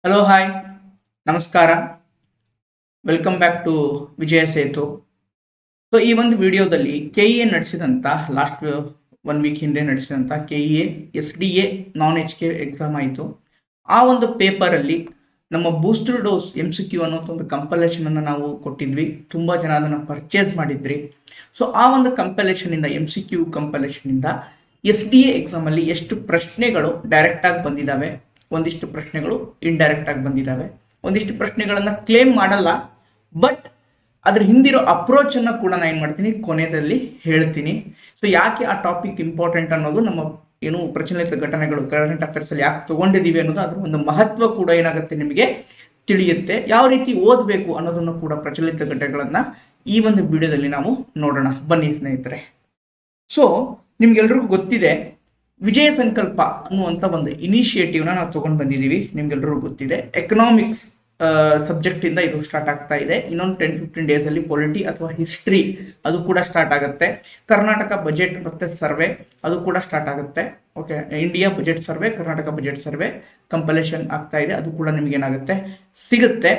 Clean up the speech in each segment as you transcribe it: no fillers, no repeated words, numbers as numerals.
Hello hi ನಮಸ್ಕಾರ. Welcome back to Vijaya Setu. So ಈ ಒಂದು ವಿಡಿಯೋದಲ್ಲಿ ಕೆಇಎ ನಡೆಸಿದಂಥ ಲಾಸ್ಟ್ 1 ವೀಕ್ ಹಿಂದೆ ನಡೆಸಿದಂಥ ಕೆಇಎ SDA non-HK ಎಕ್ಸಾಮ್ ಆಯಿತು. ಆ ಒಂದು ಪೇಪರಲ್ಲಿ ನಮ್ಮ ಬೂಸ್ಟರ್ ಡೋಸ್ MCQ ಅನ್ನೋ ಒಂದು ಕಂಪಲೇಷನನ್ನು ನಾವು ಕೊಟ್ಟಿದ್ವಿ. ತುಂಬ ಜನ ಅದನ್ನು ಪರ್ಚೇಸ್ ಮಾಡಿದ್ರಿ. ಸೊ ಆ ಒಂದು ಕಂಪಲೇಷನಿಂದ MCQ ಕಂಪಲೇಷನಿಂದ SDA ಎಕ್ಸಾಮಲ್ಲಿ ಎಷ್ಟು ಪ್ರಶ್ನೆಗಳು ಡೈರೆಕ್ಟಾಗಿ ಬಂದಿದ್ದಾವೆ, ಒಂದಿಷ್ಟು ಪ್ರಶ್ನೆಗಳು ಇಂಡೈರೆಕ್ಟ್ ಆಗಿ ಬಂದಿದ್ದಾವೆ, ಒಂದಿಷ್ಟು ಪ್ರಶ್ನೆಗಳನ್ನು ಕ್ಲೇಮ್ ಮಾಡಲ್ಲ, ಬಟ್ ಅದ್ರ ಹಿಂದಿರೋ ಅಪ್ರೋಚ್ ಅನ್ನ ಕೂಡ ನಾನು ಏನು ಮಾಡ್ತೀನಿ ಕೊನೆಯಲ್ಲಿ ಹೇಳ್ತೀನಿ. ಸೊ ಯಾಕೆ ಆ ಟಾಪಿಕ್ ಇಂಪಾರ್ಟೆಂಟ್ ಅನ್ನೋದು, ನಮ್ಮ ಏನು ಪ್ರಚಲಿತ ಘಟನೆಗಳು ಕರೆಂಟ್ ಅಫೇರ್ಸ್ ಅಲ್ಲಿ ಯಾಕೆ ತಗೊಂಡಿದ್ದೀವಿ ಅನ್ನೋದು, ಅದ್ರ ಒಂದು ಮಹತ್ವ ಕೂಡ ಏನಾಗುತ್ತೆ ನಿಮಗೆ ತಿಳಿಯುತ್ತೆ. ಯಾವ ರೀತಿ ಓದಬೇಕು ಅನ್ನೋದನ್ನು ಕೂಡ ಪ್ರಚಲಿತ ಘಟನೆಗಳನ್ನ ಈ ಒಂದು ವಿಡಿಯೋದಲ್ಲಿ ನಾವು ನೋಡೋಣ. ಬನ್ನಿ ಸ್ನೇಹಿತರೆ. ಸೊ ನಿಮ್ಗೆಲ್ರಿಗೂ ಗೊತ್ತಿದೆ, ವಿಜಯ ಸಂಕಲ್ಪ ಅನ್ನುವಂಥ ಒಂದು ಇನಿಷಿಯೇಟಿವ್ನ ನಾವು ತೊಗೊಂಡು ಬಂದಿದ್ದೀವಿ. ನಿಮ್ಗೆಲ್ರಿಗೂ ಗೊತ್ತಿದೆ, ಎಕನಾಮಿಕ್ಸ್ ಸಬ್ಜೆಕ್ಟ್ ಇಂದ ಇದು ಸ್ಟಾರ್ಟ್ ಆಗ್ತಾ ಇದೆ. ಇನ್ನೊಂದು 10-15 ಡೇಸ್ ಅಲ್ಲಿ ಪೊಲಿಟಿ ಅಥವಾ ಹಿಸ್ಟ್ರಿ ಅದು ಕೂಡ ಸ್ಟಾರ್ಟ್ ಆಗುತ್ತೆ. ಕರ್ನಾಟಕ ಬಜೆಟ್ ಮತ್ತೆ ಸರ್ವೆ ಅದು ಕೂಡ ಸ್ಟಾರ್ಟ್ ಆಗುತ್ತೆ. Okay, India budget survey, Karnataka budget survey compilation ಆಗ್ತಾ ಇದೆ. ಅದು ಕೂಡ ನಿಮ್ಗೆ ಏನಾಗುತ್ತೆ ಸಿಗುತ್ತೆ.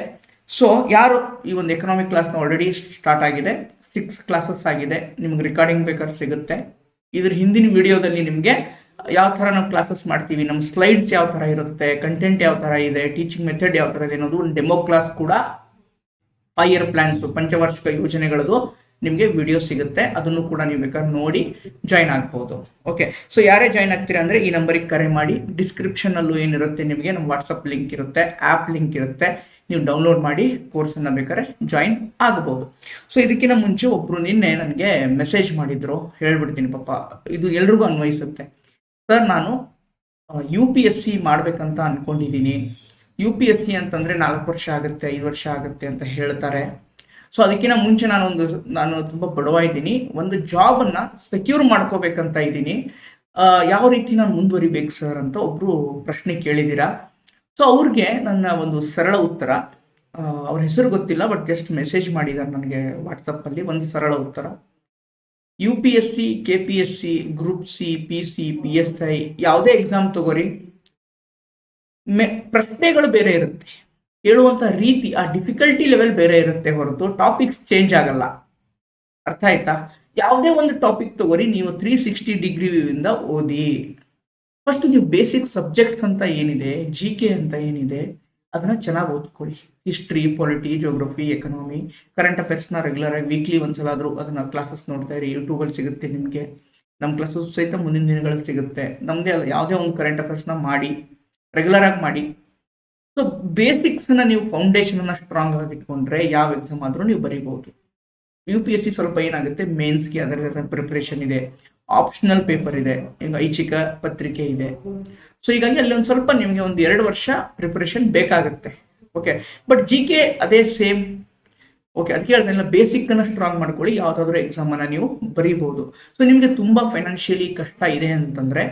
ಸೊ ಯಾರು ಈ ಒಂದು ಎಕನಾಮಿಕ್ ಕ್ಲಾಸ್ನ ಆಲ್ರೆಡಿ ಸ್ಟಾರ್ಟ್ ಆಗಿದೆ, 6 ಕ್ಲಾಸಸ್ ಆಗಿದೆ, ನಿಮ್ಗೆ ರಿಕಾರ್ಡಿಂಗ್ ಬೇಕಾದ್ರೆ ಸಿಗುತ್ತೆ. ಇದ್ರ ಹಿಂದಿನ ವಿಡಿಯೋದಲ್ಲಿ ನಿಮಗೆ ಯಾವ ಥರ ನಾವು ಕ್ಲಾಸಸ್ ಮಾಡ್ತೀವಿ, ನಮ್ಮ ಸ್ಲೈಡ್ಸ್ ಯಾವ ಥರ ಇರುತ್ತೆ, ಕಂಟೆಂಟ್ ಯಾವ ಥರ ಇದೆ, ಟೀಚಿಂಗ್ ಮೆಥಡ್ ಯಾವ ಥರ ಇದೆ ಅನ್ನೋದು ಒಂದು ಡೆಮೋ ಕ್ಲಾಸ್ ಕೂಡ 5 ಇಯರ್ ಪ್ಲಾನ್ಸ್ ಪಂಚವಾರ್ಷಿಕ ಯೋಜನೆಗಳದು ನಿಮಗೆ ವಿಡಿಯೋ ಸಿಗುತ್ತೆ. ಅದನ್ನು ಕೂಡ ನೀವು ಬೇಕಾದ್ರೆ ನೋಡಿ ಜಾಯ್ನ್ ಆಗ್ಬೋದು. ಓಕೆ, ಸೊ ಯಾರೇ ಜಾಯ್ನ್ ಆಗ್ತೀರಾ ಅಂದರೆ ಈ ನಂಬರಿಗೆ ಕರೆ ಮಾಡಿ. ಡಿಸ್ಕ್ರಿಪ್ಷನಲ್ಲೂ ಏನಿರುತ್ತೆ ನಿಮಗೆ ನಮ್ಮ ವಾಟ್ಸಪ್ ಲಿಂಕ್ ಇರುತ್ತೆ, ಆ್ಯಪ್ ಲಿಂಕ್ ಇರುತ್ತೆ, ನೀವು ಡೌನ್ಲೋಡ್ ಮಾಡಿ ಕೋರ್ಸನ್ನು ಬೇಕಾದ್ರೆ ಜಾಯಿನ್ ಆಗ್ಬೋದು. ಸೊ ಇದಕ್ಕಿಂತ ಮುಂಚೆ ಒಬ್ಬರು ನಿನ್ನೆ ನನಗೆ ಮೆಸೇಜ್ ಮಾಡಿದ್ರು, ಹೇಳ್ಬಿಡ್ತೀನಿ ಪಾಪ, ಇದು ಎಲ್ರಿಗೂ ಅನ್ವಯಿಸುತ್ತೆ. ಸರ್, ನಾನು UPSC ಮಾಡ್ಬೇಕಂತ ಅನ್ಕೊಂಡಿದ್ದೀನಿ. UPSC ಅಂತಂದರೆ 4 ವರ್ಷ ಆಗುತ್ತೆ, 5 ವರ್ಷ ಆಗುತ್ತೆ ಅಂತ ಹೇಳ್ತಾರೆ. ಸೊ ಅದಕ್ಕಿಂತ ಮುಂಚೆ ನಾನು ತುಂಬ ಬಡವ ಇದ್ದೀನಿ, ಒಂದು ಜಾಬನ್ನು ಸೆಕ್ಯೂರ್ ಮಾಡ್ಕೋಬೇಕಂತ ಇದ್ದೀನಿ, ಯಾವ ರೀತಿ ನಾನು ಮುಂದುವರಿಬೇಕು ಸರ್ ಅಂತ ಒಬ್ಬರು ಪ್ರಶ್ನೆ ಕೇಳಿದ್ದೀರಾ. ಸೊ ಅವ್ರಿಗೆ ನನ್ನ ಒಂದು ಸರಳ ಉತ್ತರ, ಅವ್ರ ಹೆಸರು ಗೊತ್ತಿಲ್ಲ, ಬಟ್ ಜಸ್ಟ್ ಮೆಸೇಜ್ ಮಾಡಿದ್ದಾರೆ ನನಗೆ ವಾಟ್ಸಪ್ಪಲ್ಲಿ. ಒಂದು ಸರಳ ಉತ್ತರ, UPSC, KPSC, group C, PC, PSI ಯಾವುದೇ ಎಕ್ಸಾಮ್ ತಗೋರಿ, ಪ್ರಶ್ನೆಗಳು ಬೇರೆ ಇರುತ್ತೆ, ಹೇಳುವಂಥ ರೀತಿ, ಆ ಡಿಫಿಕಲ್ಟಿ ಲೆವೆಲ್ ಬೇರೆ ಇರುತ್ತೆ ಹೊರತು ಟಾಪಿಕ್ಸ್ ಚೇಂಜ್ ಆಗಲ್ಲ. ಅರ್ಥ ಆಯ್ತಾ? ಯಾವುದೇ ಒಂದು ಟಾಪಿಕ್ ತಗೋರಿ, ನೀವು 360 ಡಿಗ್ರಿ ವ್ಯೂವಿಂದ ಓದಿ. ಫಸ್ಟ್ ನೀವು ಬೇಸಿಕ್ ಸಬ್ಜೆಕ್ಟ್ಸ್ ಅಂತ ಏನಿದೆ, GK ಅಂತ ಏನಿದೆ, ಅದನ್ನ ಚೆನ್ನಾಗಿ ಓದ್ಕೊಳ್ಳಿ. History, polity, geography, economy, current ಅಫೇರ್ಸ್ನ ರೆಗ್ಯುಲರ್ ಆಗಿ ವೀಕ್ಲಿ ಒಂದ್ಸಲಾದರೂ ಅದನ್ನ ಕ್ಲಾಸಸ್ ನೋಡ್ತಾ ಇರಿ. ಯೂಟ್ಯೂಬಲ್ಲಿ ಸಿಗುತ್ತೆ ನಿಮಗೆ, ನಮ್ಮ ಕ್ಲಾಸಸ್ ಸಹಿತ ಮುಂದಿನ ದಿನಗಳಲ್ಲಿ ಸಿಗುತ್ತೆ. ನಮ್ಮದೇ ಅಲ್ಲ, ಯಾವುದೇ ಒಂದು ಕರೆಂಟ್ ಅಫೇರ್ಸ್ನ ಮಾಡಿ, ರೆಗ್ಯುಲರ್ ಆಗಿ ಮಾಡಿ. ಸೊ ಬೇಸಿಕ್ಸ್ನ ನೀವು ಫೌಂಡೇಶನ್ನ ಸ್ಟ್ರಾಂಗ್ ಆಗಿ ಇಟ್ಕೊಂಡ್ರೆ ಯಾವ ಎಕ್ಸಾಮ್ ಆದರೂ ನೀವು ಬರೀಬಹುದು. UPSC ಸ್ವಲ್ಪ ಏನಾಗುತ್ತೆ, ಮೇನ್ಸ್ಗೆ ಅದರ ಪ್ರಿಪ್ರೇಷನ್ ಇದೆ, ಆಪ್ಷನಲ್ ಪೇಪರ್ ಇದೆ, ಈಗ ಐಚ್ಛಿಕ ಪತ್ರಿಕೆ ಇದೆ. ಸೊ ಹೀಗಾಗಿ ಅಲ್ಲಿ ಒಂದು ಸ್ವಲ್ಪ ನಿಮಗೆ ಒಂದು 2 ವರ್ಷ ಪ್ರಿಪರೇಷನ್ ಬೇಕಾಗುತ್ತೆ. ಓಕೆ, ಬಟ್ GK ಅದೇ ಸೇಮ್. ಓಕೆ, ಅದಕ್ಕೆ ಹೇಳ್ತಾನೆಲ್ಲ, ಬೇಸಿಕ್ಕನ್ನು ಸ್ಟ್ರಾಂಗ್ ಮಾಡ್ಕೊಳ್ಳಿ, ಯಾವುದಾದ್ರೂ ಎಕ್ಸಾಮನ್ನು ನೀವು ಬರೀಬಹುದು. ಸೊ ನಿಮಗೆ ತುಂಬ ಫೈನಾನ್ಷಿಯಲಿ ಕಷ್ಟ ಇದೆ ಅಂತಂದರೆ,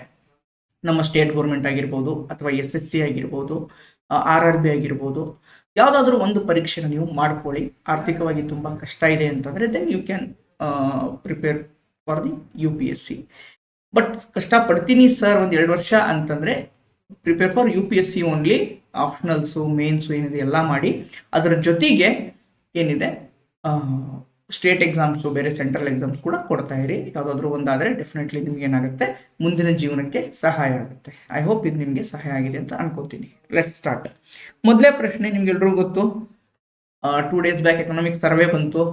ನಮ್ಮ ಸ್ಟೇಟ್ ಗೌರ್ಮೆಂಟ್ ಆಗಿರ್ಬೋದು, ಅಥವಾ SSC ಆಗಿರ್ಬೋದು, RRB ಆಗಿರ್ಬೋದು, ಯಾವುದಾದ್ರೂ ಒಂದು ಪರೀಕ್ಷೆನ ನೀವು ಮಾಡ್ಕೊಳ್ಳಿ. ಆರ್ಥಿಕವಾಗಿ ತುಂಬ ಕಷ್ಟ ಇದೆ ಅಂತಂದರೆ then you can prepare for the UPSC. But ಕಷ್ಟಪಡ್ತೀನಿ ಸರ್ ಒಂದು 2 ವರ್ಷ ಅಂತಂದರೆ prepare for UPSC only. Optionals, mains ಏನಿದೆ ಎಲ್ಲ ಮಾಡಿ, ಅದರ ಜೊತೆಗೆ ಏನಿದೆ ಸ್ಟೇಟ್ ಎಕ್ಸಾಮ್ಸು, ಬೇರೆ ಸೆಂಟ್ರಲ್ ಎಕ್ಸಾಮ್ಸ್ ಕೂಡ ಕೊಡ್ತಾ ಇರಿ. ಯಾವುದಾದ್ರೂ ಒಂದಾದರೆ ಡೆಫಿನೆಟ್ಲಿ ನಿಮ್ಗೆ ಏನಾಗುತ್ತೆ, ಮುಂದಿನ ಜೀವನಕ್ಕೆ ಸಹಾಯ ಆಗುತ್ತೆ. ಐ ಹೋಪ್ ಇದು ನಿಮಗೆ ಸಹಾಯ ಆಗಿದೆ ಅಂತ ಅನ್ಕೋತೀನಿ. Let's start. ಮೊದಲೇ ಪ್ರಶ್ನೆ, ನಿಮ್ಗೆಲ್ರಿಗೂ ಗೊತ್ತು, 2 ಡೇಸ್ ಬ್ಯಾಕ್ ಎಕನಾಮಿಕ್ ಸರ್ವೆ ಬಂತು,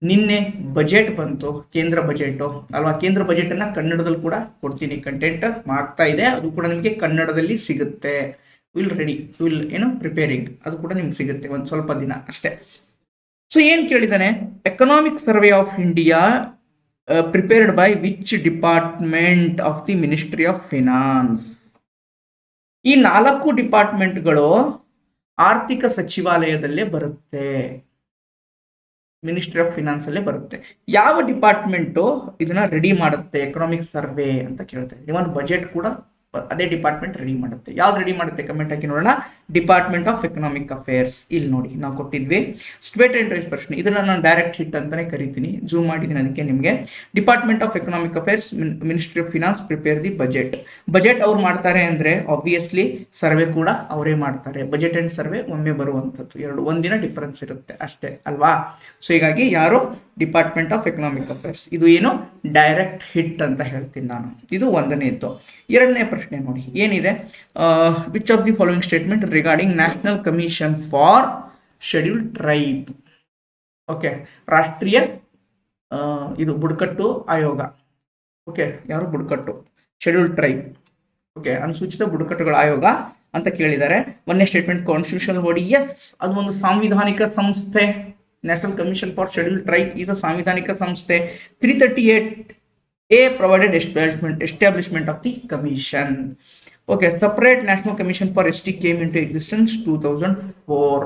ನಿನ್ನೆ ಬಜೆಟ್ ಬಂತು, ಕೇಂದ್ರ ಬಜೆಟು ಅಲ್ವಾ. ಕೇಂದ್ರ ಬಜೆಟನ್ನು ಕನ್ನಡದಲ್ಲಿ ಕೂಡ ಕೊಡ್ತೀನಿ, ಕಂಟೆಂಟ್ ಮಾಡ್ತಾ ಇದೆ, ಅದು ಕೂಡ ನಿಮಗೆ ಕನ್ನಡದಲ್ಲಿ ಸಿಗುತ್ತೆ. ಪ್ರಿಪೇರಿಂಗ್ ಅದು ಕೂಡ ನಿಮ್ಗೆ ಸಿಗುತ್ತೆ, ಒಂದು ಸ್ವಲ್ಪ ದಿನ ಅಷ್ಟೇ. ಸೊ ಏನು ಕೇಳಿದ್ದಾನೆ, economic survey of India prepared by which department of the ministry of finance. ಈ 4 ಡಿಪಾರ್ಟ್ಮೆಂಟ್ಗಳು ಆರ್ಥಿಕ ಸಚಿವಾಲಯದಲ್ಲೇ ಬರುತ್ತೆ, ಮಿನಿಸ್ಟ್ರಿ ಆಫ್ ಫಿನಾನ್ಸ್ ಅಲ್ಲೇ ಬರುತ್ತೆ. ಯಾವ ಡಿಪಾರ್ಟ್ಮೆಂಟು ಇದನ್ನ ರೆಡಿ ಮಾಡುತ್ತೆ ಎಕನಾಮಿಕ್ ಸರ್ವೆ ಅಂತ ಕೇಳ್ತಾರೆ. ಇವನ್ ಬಜೆಟ್ ಕೂಡ ಅದೇ ಡಿಪಾರ್ಟ್ಮೆಂಟ್ ರೆಡಿ ಮಾಡುತ್ತೆ. ಯಾವ್ದು ರೆಡಿ ಮಾಡುತ್ತೆ ಕಮೆಂಟ್ ಹಾಕಿ ನೋಡೋಣ. Department of economic affairs. ಇಲ್ಲಿ ನೋಡಿ ನಾವು ಕೊಟ್ಟಿದ್ವಿ ಸ್ಟೇಟ್ ಅಂಡ್ ರೈಸ್ ಪ್ರಶ್ನೆ. ಇದನ್ನ ನಾನು ಡೈರೆಕ್ಟ್ ಹಿಟ್ ಅಂತಾನೆ ಕರಿತೀನಿ, ಜೂಮ್ ಮಾಡಿದ್ದೀನಿ ಅದಕ್ಕೆ ನಿಮಗೆ. Department of economic affairs, ministry of finance prepare the budget. Budget ಅವ್ರು ಮಾಡ್ತಾರೆ ಅಂದ್ರೆ ಆಬ್ವಿಯಸ್ಲಿ ಸರ್ವೆ ಕೂಡ ಅವರೇ ಮಾಡ್ತಾರೆ. ಬಜೆಟ್ ಅಂಡ್ ಸರ್ವೆ ಒಮ್ಮೆ ಬರುವಂಥದ್ದು, ಎರಡು ಒಂದಿನ ಡಿಫರೆನ್ಸ್ ಇರುತ್ತೆ ಅಷ್ಟೇ ಅಲ್ವಾ. ಸೊ ಹೀಗಾಗಿ ಯಾರು ಡಿಪಾರ್ಟ್ಮೆಂಟ್ ಆಫ್ ಎಕನಾಮಿಕ್ ಅಫೇರ್ಸ್, ಇದು ಏನು ಡೈರೆಕ್ಟ್ ಹಿಟ್ ಅಂತ ಹೇಳ್ತೀನಿ ನಾನು. ಇದು ಒಂದನೇದ್ದು. ಎರಡನೇ ಪ್ರಶ್ನೆ ನೋಡಿ ಏನಿದೆ, which of the following statement regarding national commission for scheduled tribe. Okay, ರಾಷ್ಟ್ರೀಯ ಇದು ಬುಡಕಟ್ಟು ಆಯೋಗ. ಓಕೆ, ಯಾರು ಬುಡಕಟ್ಟು ಶೆಡ್ಯೂಲ್ಡ್ ಟ್ರೈಬ್, ಓಕೆ, ಅನುಸೂಚಿತ ಬುಡಕಟ್ಟುಗಳ ಆಯೋಗ ಅಂತ ಕೇಳಿದ್ದಾರೆ. ಒಂದನೇ ಸ್ಟೇಟ್ಮೆಂಟ್ ಕಾನ್ಸ್ಟಿಟ್ಯೂಷನಲ್ ಬಾಡಿ. ಎಸ್, ಅದು ಒಂದು ಸಾಂವಿಧಾನಿಕ ಸಂಸ್ಥೆ. National commission for scheduled tribe ಇದು ಸಾಂವಿಧಾನಿಕ ಸಂಸ್ಥೆ. 338A provided establishment of the commission. Okay, separate National Commission for ST came into existence 2004.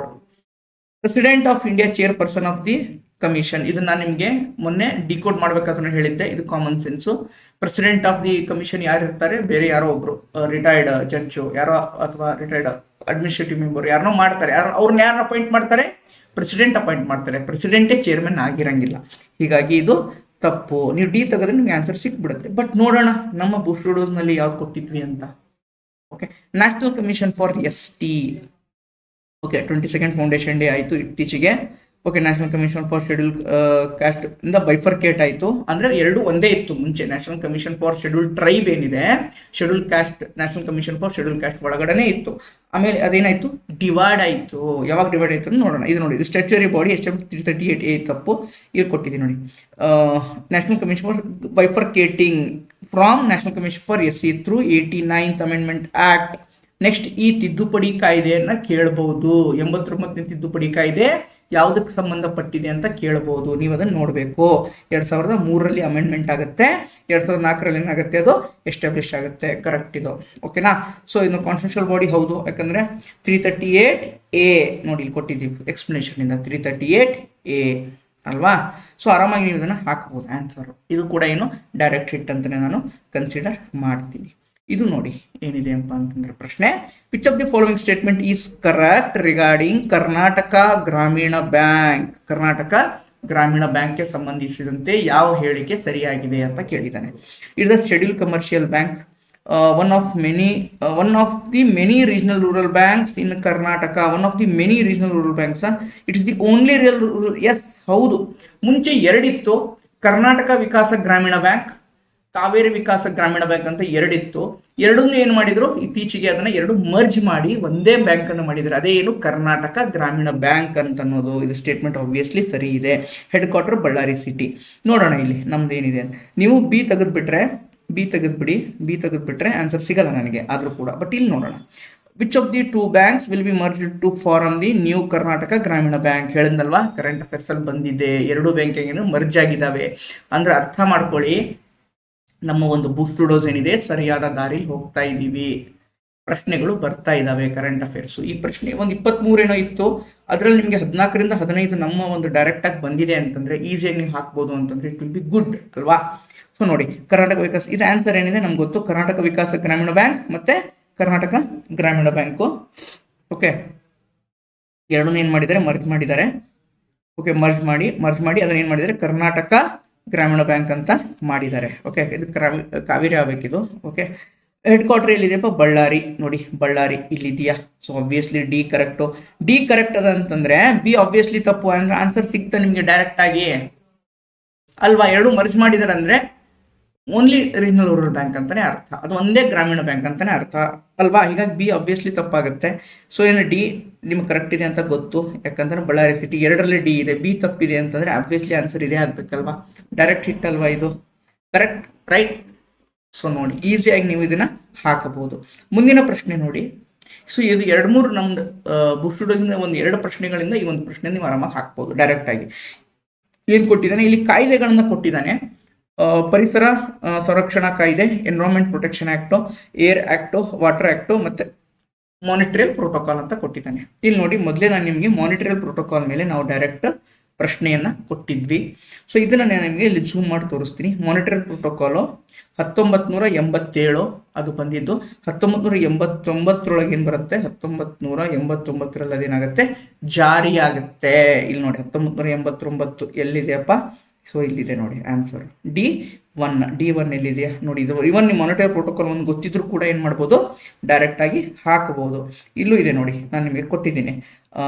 President of India chairperson of the commission. ಇದನ್ನ ನಿಮಗೆ ಮೊನ್ನೆ ಡಿಕೋಡ್ ಮಾಡ್ಬೇಕಾದ್ರೆ ಹೇಳಿದ್ದೆ, ಇದು common sense. President of the commission ಯಾರು ಇರ್ತಾರೆ, ಬೇರೆ ಯಾರೋ ಒಬ್ರು ರಿಟೈರ್ಡ್ ಜಡ್ಜು ಯಾರೋ ಅಥವಾ ರಿಟೈರ್ಡ್ ಅಡ್ಮಿನಿಸ್ಟ್ರೇಟಿವ್ ಮೆಂಬರ್ ಯಾರನ್ನೋ ಮಾಡ್ತಾರೆ. ಅವ್ರನ್ನ ಯಾರನ್ನ ಅಪಾಯಿಂಟ್ ಮಾಡ್ತಾರೆ, ಪ್ರೆಸಿಡೆಂಟ್ ಅಪಾಯಿಂಟ್ ಮಾಡ್ತಾರೆ. ಪ್ರೆಸಿಡೆಂಟೇ ಚೇರ್ಮನ್ ಆಗಿರಂಗಿಲ್ಲ. ಹೀಗಾಗಿ ಇದು ತಪ್ಪು. ನೀವು ಡಿ ತೆಗೆದ್ರೆ ನಿಮ್ಗೆ ಆನ್ಸರ್ ಸಿಕ್ಬಿಡುತ್ತೆ. ಬಟ್ ನೋಡೋಣ ನಮ್ಮ ಬೂಸ್ಟರ್ ಡೋಸ್ನಲ್ಲಿ ಯಾವ್ದು ಕೊಟ್ಟಿದ್ವಿ ಅಂತ. Okay, national commission for ST. Okay, 22nd foundation day ಆಯಿತು ಇತ್ತೀಚೆಗೆ. Okay, national commission for schedule caste ಇಂದ ಬೈಫರ್ಕೇಟ್ ಆಯಿತು. ಅಂದರೆ ಎರಡು ಒಂದೇ ಇತ್ತು ಮುಂಚೆ. National commission for schedule tribe ಏನಿದೆ, schedule caste national commission for schedule caste ಒಳಗಡೆ ಇತ್ತು. ಆಮೇಲೆ ಅದೇನಾಯಿತು, ಡಿವೈಡ್ ಆಯಿತು. ಯಾವಾಗ ಡಿವೈಡ್ ಆಯಿತು ನೋಡೋಣ. ಇದು ನೋಡಿ, ಇದು ಸ್ಟ್ಯಾಚ್ಯುಟರಿ ಬಾಡಿ. ಎಷ್ಟು 338A ತಪ್ಪು, ಈಗ ಕೊಟ್ಟಿದ್ದೀನಿ ನೋಡಿ. National commission for bifurcating from national commission for SC through 89th amendment act. Next, ಈ ತಿದ್ದುಪಡಿ ಕಾಯ್ದೆಯನ್ನ ಕೇಳಬಹುದು. 89ನೇ ತಿದ್ದುಪಡಿ ಕಾಯ್ದೆ ಯಾವುದಕ್ಕೆ ಸಂಬಂಧಪಟ್ಟಿದೆ ಅಂತ ಕೇಳಬಹುದು. ನೀವು ಅದನ್ನು ನೋಡಬೇಕು. 2003ರಲ್ಲಿ ಅಮೆಂಡ್ಮೆಂಟ್ ಆಗುತ್ತೆ, 2004ರಲ್ಲಿ ಏನಾಗುತ್ತೆ, ಅದು ಎಸ್ಟಾಬ್ಲಿಷ್ ಆಗುತ್ತೆ. ಕರೆಕ್ಟ್ ಇದು, ಓಕೆನಾ. ಸೊ ಇದು ಕಾನ್ಸ್ಟಿಟ್ಯೂಷನಲ್ ಬಾಡಿ ಹೌದು, ಯಾಕಂದ್ರೆ 338A ನೋಡಿ ಇಲ್ಲಿ ಕೊಟ್ಟಿದ್ದೀವಿ ಎಕ್ಸ್ಪ್ಲನೇಷನ್ ಇಂದ. 338A ಅಲ್ವಾ. ಸೊ ಆರಾಮಾಗಿ ನೀವು ಇದನ್ನು ಹಾಕ್ಬೋದು ಆನ್ಸರ್. ಇದು ಕೂಡ ಏನು ಡೈರೆಕ್ಟ್ ಹಿಟ್ ಅಂತಲೇ ನಾನು ಕನ್ಸಿಡರ್ ಮಾಡ್ತೀನಿ. ಇದು ನೋಡಿ ಏನಿದೆ ಅಂತ ಅಂತಂದ್ರೆ ಪ್ರಶ್ನೆ, which of the following statement is correct regarding Karnataka Grameena bank. Karnataka ಗ್ರಾಮೀಣ ಬ್ಯಾಂಕ್ಗೆ ಸಂಬಂಧಿಸಿದಂತೆ ಯಾವ ಹೇಳಿಕೆ ಸರಿಯಾಗಿದೆ ಅಂತ ಕೇಳಿದ್ದಾನೆ. It the schedule commercial bank, one of the many regional rural banks in Karnataka. One of the many regional rural banks. It is the only real rural. Yes, ಹೌದು. ಮುಂಚೆ ಎರಡಿತ್ತು, ಕರ್ನಾಟಕ ವಿಕಾಸ ಗ್ರಾಮೀಣ ಬ್ಯಾಂಕ್, ಕಾವೇರಿ ವಿಕಾಸ ಗ್ರಾಮೀಣ ಬ್ಯಾಂಕ್ ಅಂತ ಎರಡಿತ್ತು. ಎರಡನ್ನೂ ಏನು ಮಾಡಿದ್ರು, ಇತ್ತೀಚೆಗೆ ಅದನ್ನ ಎರಡು ಮರ್ಜ್ ಮಾಡಿ ಒಂದೇ ಬ್ಯಾಂಕ್ ಅನ್ನು ಮಾಡಿದ್ರು. ಅದೇ ಏನು ಕರ್ನಾಟಕ ಗ್ರಾಮೀಣ ಬ್ಯಾಂಕ್ ಅಂತ ಅನ್ನೋದು. ಇದು ಸ್ಟೇಟ್ಮೆಂಟ್ ಆಬ್ವಿಯಸ್ಲಿ ಸರಿ ಇದೆ. Head quarter Ballari city. ನೋಡೋಣ ಇಲ್ಲಿ ನಮ್ದು ಏನಿದೆ. ನೀವು ಬಿ ತೆಗೆದ್ಬಿಟ್ರೆ ಆನ್ಸರ್ ಸಿಗಲ್ಲ ನನಗೆ ಆದ್ರೂ ಕೂಡ. ಬಟ್ ಇಲ್ಲಿ ನೋಡೋಣ, which of the two banks will be merge to form the new Karnataka Grameena bank. ಹೇಳಿದ್ನಲ್ವಾ, current affairs ಅಲ್ಲಿ ಬಂದಿದೆ. ಎರಡು ಬ್ಯಾಂಕ್ ಏನು ಮರ್ಜ್ ಆಗಿದ್ದಾವೆ ಅಂದ್ರೆ ಅರ್ಥ ಮಾಡ್ಕೊಳ್ಳಿ, ನಮ್ಮ ಒಂದು ಬೂಸ್ಟರ್ ಡೋಸ್ ಏನಿದೆ ಸರಿಯಾದ ದಾರಿಲಿ ಹೋಗ್ತಾ ಇದ್ದೀವಿ. ಪ್ರಶ್ನೆಗಳು ಬರ್ತಾ ಇದ್ದಾವೆ ಕರೆಂಟ್ ಅಫೇರ್ಸು. ಈ ಪ್ರಶ್ನೆ ಒಂದು 23 ಏನೋ ಇತ್ತು, ಅದರಲ್ಲಿ ನಿಮಗೆ 14ರಿಂದ 15 ನಮ್ಮ ಒಂದು ಡೈರೆಕ್ಟ್ ಆಗಿ ಬಂದಿದೆ ಅಂತಂದ್ರೆ ಈಸಿಯಾಗಿ ನೀವು ಹಾಕ್ಬೋದು ಅಂತಂದ್ರೆ ಇಟ್ ವಿಲ್ ಬಿ ಗುಡ್ ಅಲ್ವಾ. ಸೊ ನೋಡಿ, ಕರ್ನಾಟಕ ವಿಕಾಸ, ಇದು ಆನ್ಸರ್ ಏನಿದೆ ನಮ್ಗೆ ಗೊತ್ತು. ಕರ್ನಾಟಕ ವಿಕಾಸ ಗ್ರಾಮೀಣ ಬ್ಯಾಂಕ್ ಮತ್ತೆ ಕರ್ನಾಟಕ ಗ್ರಾಮೀಣ ಬ್ಯಾಂಕು. ಓಕೆ, ಎರಡನ್ನೂ ಏನು ಮಾಡಿದ್ದಾರೆ, ಮರ್ಜ್ ಮಾಡಿದ್ದಾರೆ. ಓಕೆ, ಮರ್ಜ್ ಮಾಡಿ ಅದನ್ನ ಏನು ಮಾಡಿದ್ದಾರೆ, ಕರ್ನಾಟಕ ಗ್ರಾಮೀಣ ಬ್ಯಾಂಕ್ ಅಂತ ಮಾಡಿದ್ದಾರೆ. ಓಕೆ, ಇದು ಕಾವೇರಿ ಆಗಬೇಕಿದು. ಓಕೆ, ಹೆಡ್ ಕ್ವಾರ್ಟರ್ ಎಲ್ಲಿದೆಯಪ್ಪ, ಬಳ್ಳಾರಿ. ನೋಡಿ ಬಳ್ಳಾರಿ ಇಲ್ಲಿದೆಯಾ. So obviously D correct. D correct ಅದ ಅಂತಂದ್ರೆ ಬಿ ಆಬ್ವಿಯಸ್ಲಿ ತಪ್ಪು. ಅಂದ್ರೆ ಆನ್ಸರ್ ಸಿಗ್ತಾ ನಿಮಗೆ ಡೈರೆಕ್ಟ್ ಆಗಿ ಅಲ್ವಾ. ಎರಡು ಮರ್ಜ್ ಮಾಡಿದಾರೆ ಅಂದ್ರೆ ಓನ್ಲಿ ರೀಜನಲ್ ರೂರಲ್ ಬ್ಯಾಂಕ್ ಅಂತಾನೆ ಅರ್ಥ, ಅದು ಒಂದೇ ಗ್ರಾಮೀಣ ಬ್ಯಾಂಕ್ ಅಂತಾನೆ ಅರ್ಥ ಅಲ್ವಾ. ಹೀಗಾಗಿ ಬಿ ಆಬ್ವಿಯಸ್ಲಿ ತಪ್ಪಾಗುತ್ತೆ. ಸೊ ಏನು ಡಿ ನಿಮ್ಗೆ ಕರೆಕ್ಟ್ ಇದೆ ಅಂತ ಗೊತ್ತು, ಯಾಕಂದ್ರೆ ಬಳ್ಳಾರಿ ಸಿಟಿ 2ರಲ್ಲಿ ಡಿ ಇದೆ. ಬಿ ತಪ್ಪಿದೆ ಅಂತಂದ್ರೆ ಆಬ್ವಿಯಸ್ಲಿ ಆನ್ಸರ್ ಇದೇ ಆಗ್ಬೇಕಲ್ವಾ. ಡೈರೆಕ್ಟ್ ಹಿಟ್ ಅಲ್ವಾ ಇದು, ಕರೆಕ್ಟ್ ರೈಟ್. ಸೊ ನೋಡಿ, ಈಸಿಯಾಗಿ ನೀವು ಇದನ್ನ ಹಾಕಬಹುದು. ಮುಂದಿನ ಪ್ರಶ್ನೆ ನೋಡಿ. ಸೊ ಇದು 2-3 ನಮ್ದು ಬೂಸ್ಟರ್ ಡೋಸಿಂದ ಒಂದು 2 ಪ್ರಶ್ನೆಗಳಿಂದ ಈ ಒಂದು ಪ್ರಶ್ನೆ ನೀವು ಆರಾಮಾಗಿ ಹಾಕ್ಬೋದು ಡೈರೆಕ್ಟ್ ಆಗಿ. ಏನು ಕೊಟ್ಟಿದ್ದಾನೆ ಇಲ್ಲಿ, ಕಾಯ್ದೆಗಳನ್ನ ಕೊಟ್ಟಿದ್ದಾನೆ. ಪರಿಸರ ಸಂರಕ್ಷಣಾ ಕಾಯ್ದೆ, environment protection act, air act, water act ಮತ್ತೆ ಮಾನಿಟರಿಯಲ್ ಪ್ರೋಟೋಕಾಲ್ ಅಂತ ಕೊಟ್ಟಿದ್ದಾನೆ. ಇಲ್ಲಿ ನೋಡಿ, ಮೊದಲೇ ನಾನು ನಿಮಗೆ ಮಾನಿಟರಿಯಲ್ ಪ್ರೋಟೋಕಾಲ್ ಮೇಲೆ ನಾವು ಡೈರೆಕ್ಟ್ ಪ್ರಶ್ನೆಯನ್ನು ಕೊಟ್ಟಿದ್ವಿ. ಸೊ ಇದನ್ನು ನಾನು ನಿಮಗೆ ಇಲ್ಲಿ ಜೂಮ್ ಮಾಡಿ ತೋರಿಸ್ತೀನಿ. ಮಾನಿಟರಿ ಪ್ರೋಟೋಕಾಲು 1987 ಅದು ಬಂದಿದ್ದು. 1989 ಏನು ಬರುತ್ತೆ, 1989 ಅದೇನಾಗುತ್ತೆ, ಜಾರಿಯಾಗುತ್ತೆ. ಇಲ್ಲಿ ನೋಡಿ 1989 ಎಲ್ಲಿದೆಯಪ್ಪ, ಸೊ ಇಲ್ಲಿದೆ ನೋಡಿ ಆನ್ಸರ್ D1 ಎಲ್ಲಿದೆಯಾ ನೋಡಿ. ಇದು ಇವನ್ ನಿಮ್ಮ ಮಾನಿಟರಿ ಪ್ರೋಟೋಕಾಲ್ ಒಂದು ಗೊತ್ತಿದ್ರು ಕೂಡ ಏನು ಮಾಡ್ಬೋದು, ಡೈರೆಕ್ಟಾಗಿ ಹಾಕಬಹುದು. ಇಲ್ಲೂ ಇದೆ ನೋಡಿ, ನಾನು ನಿಮಗೆ ಕೊಟ್ಟಿದ್ದೀನಿ.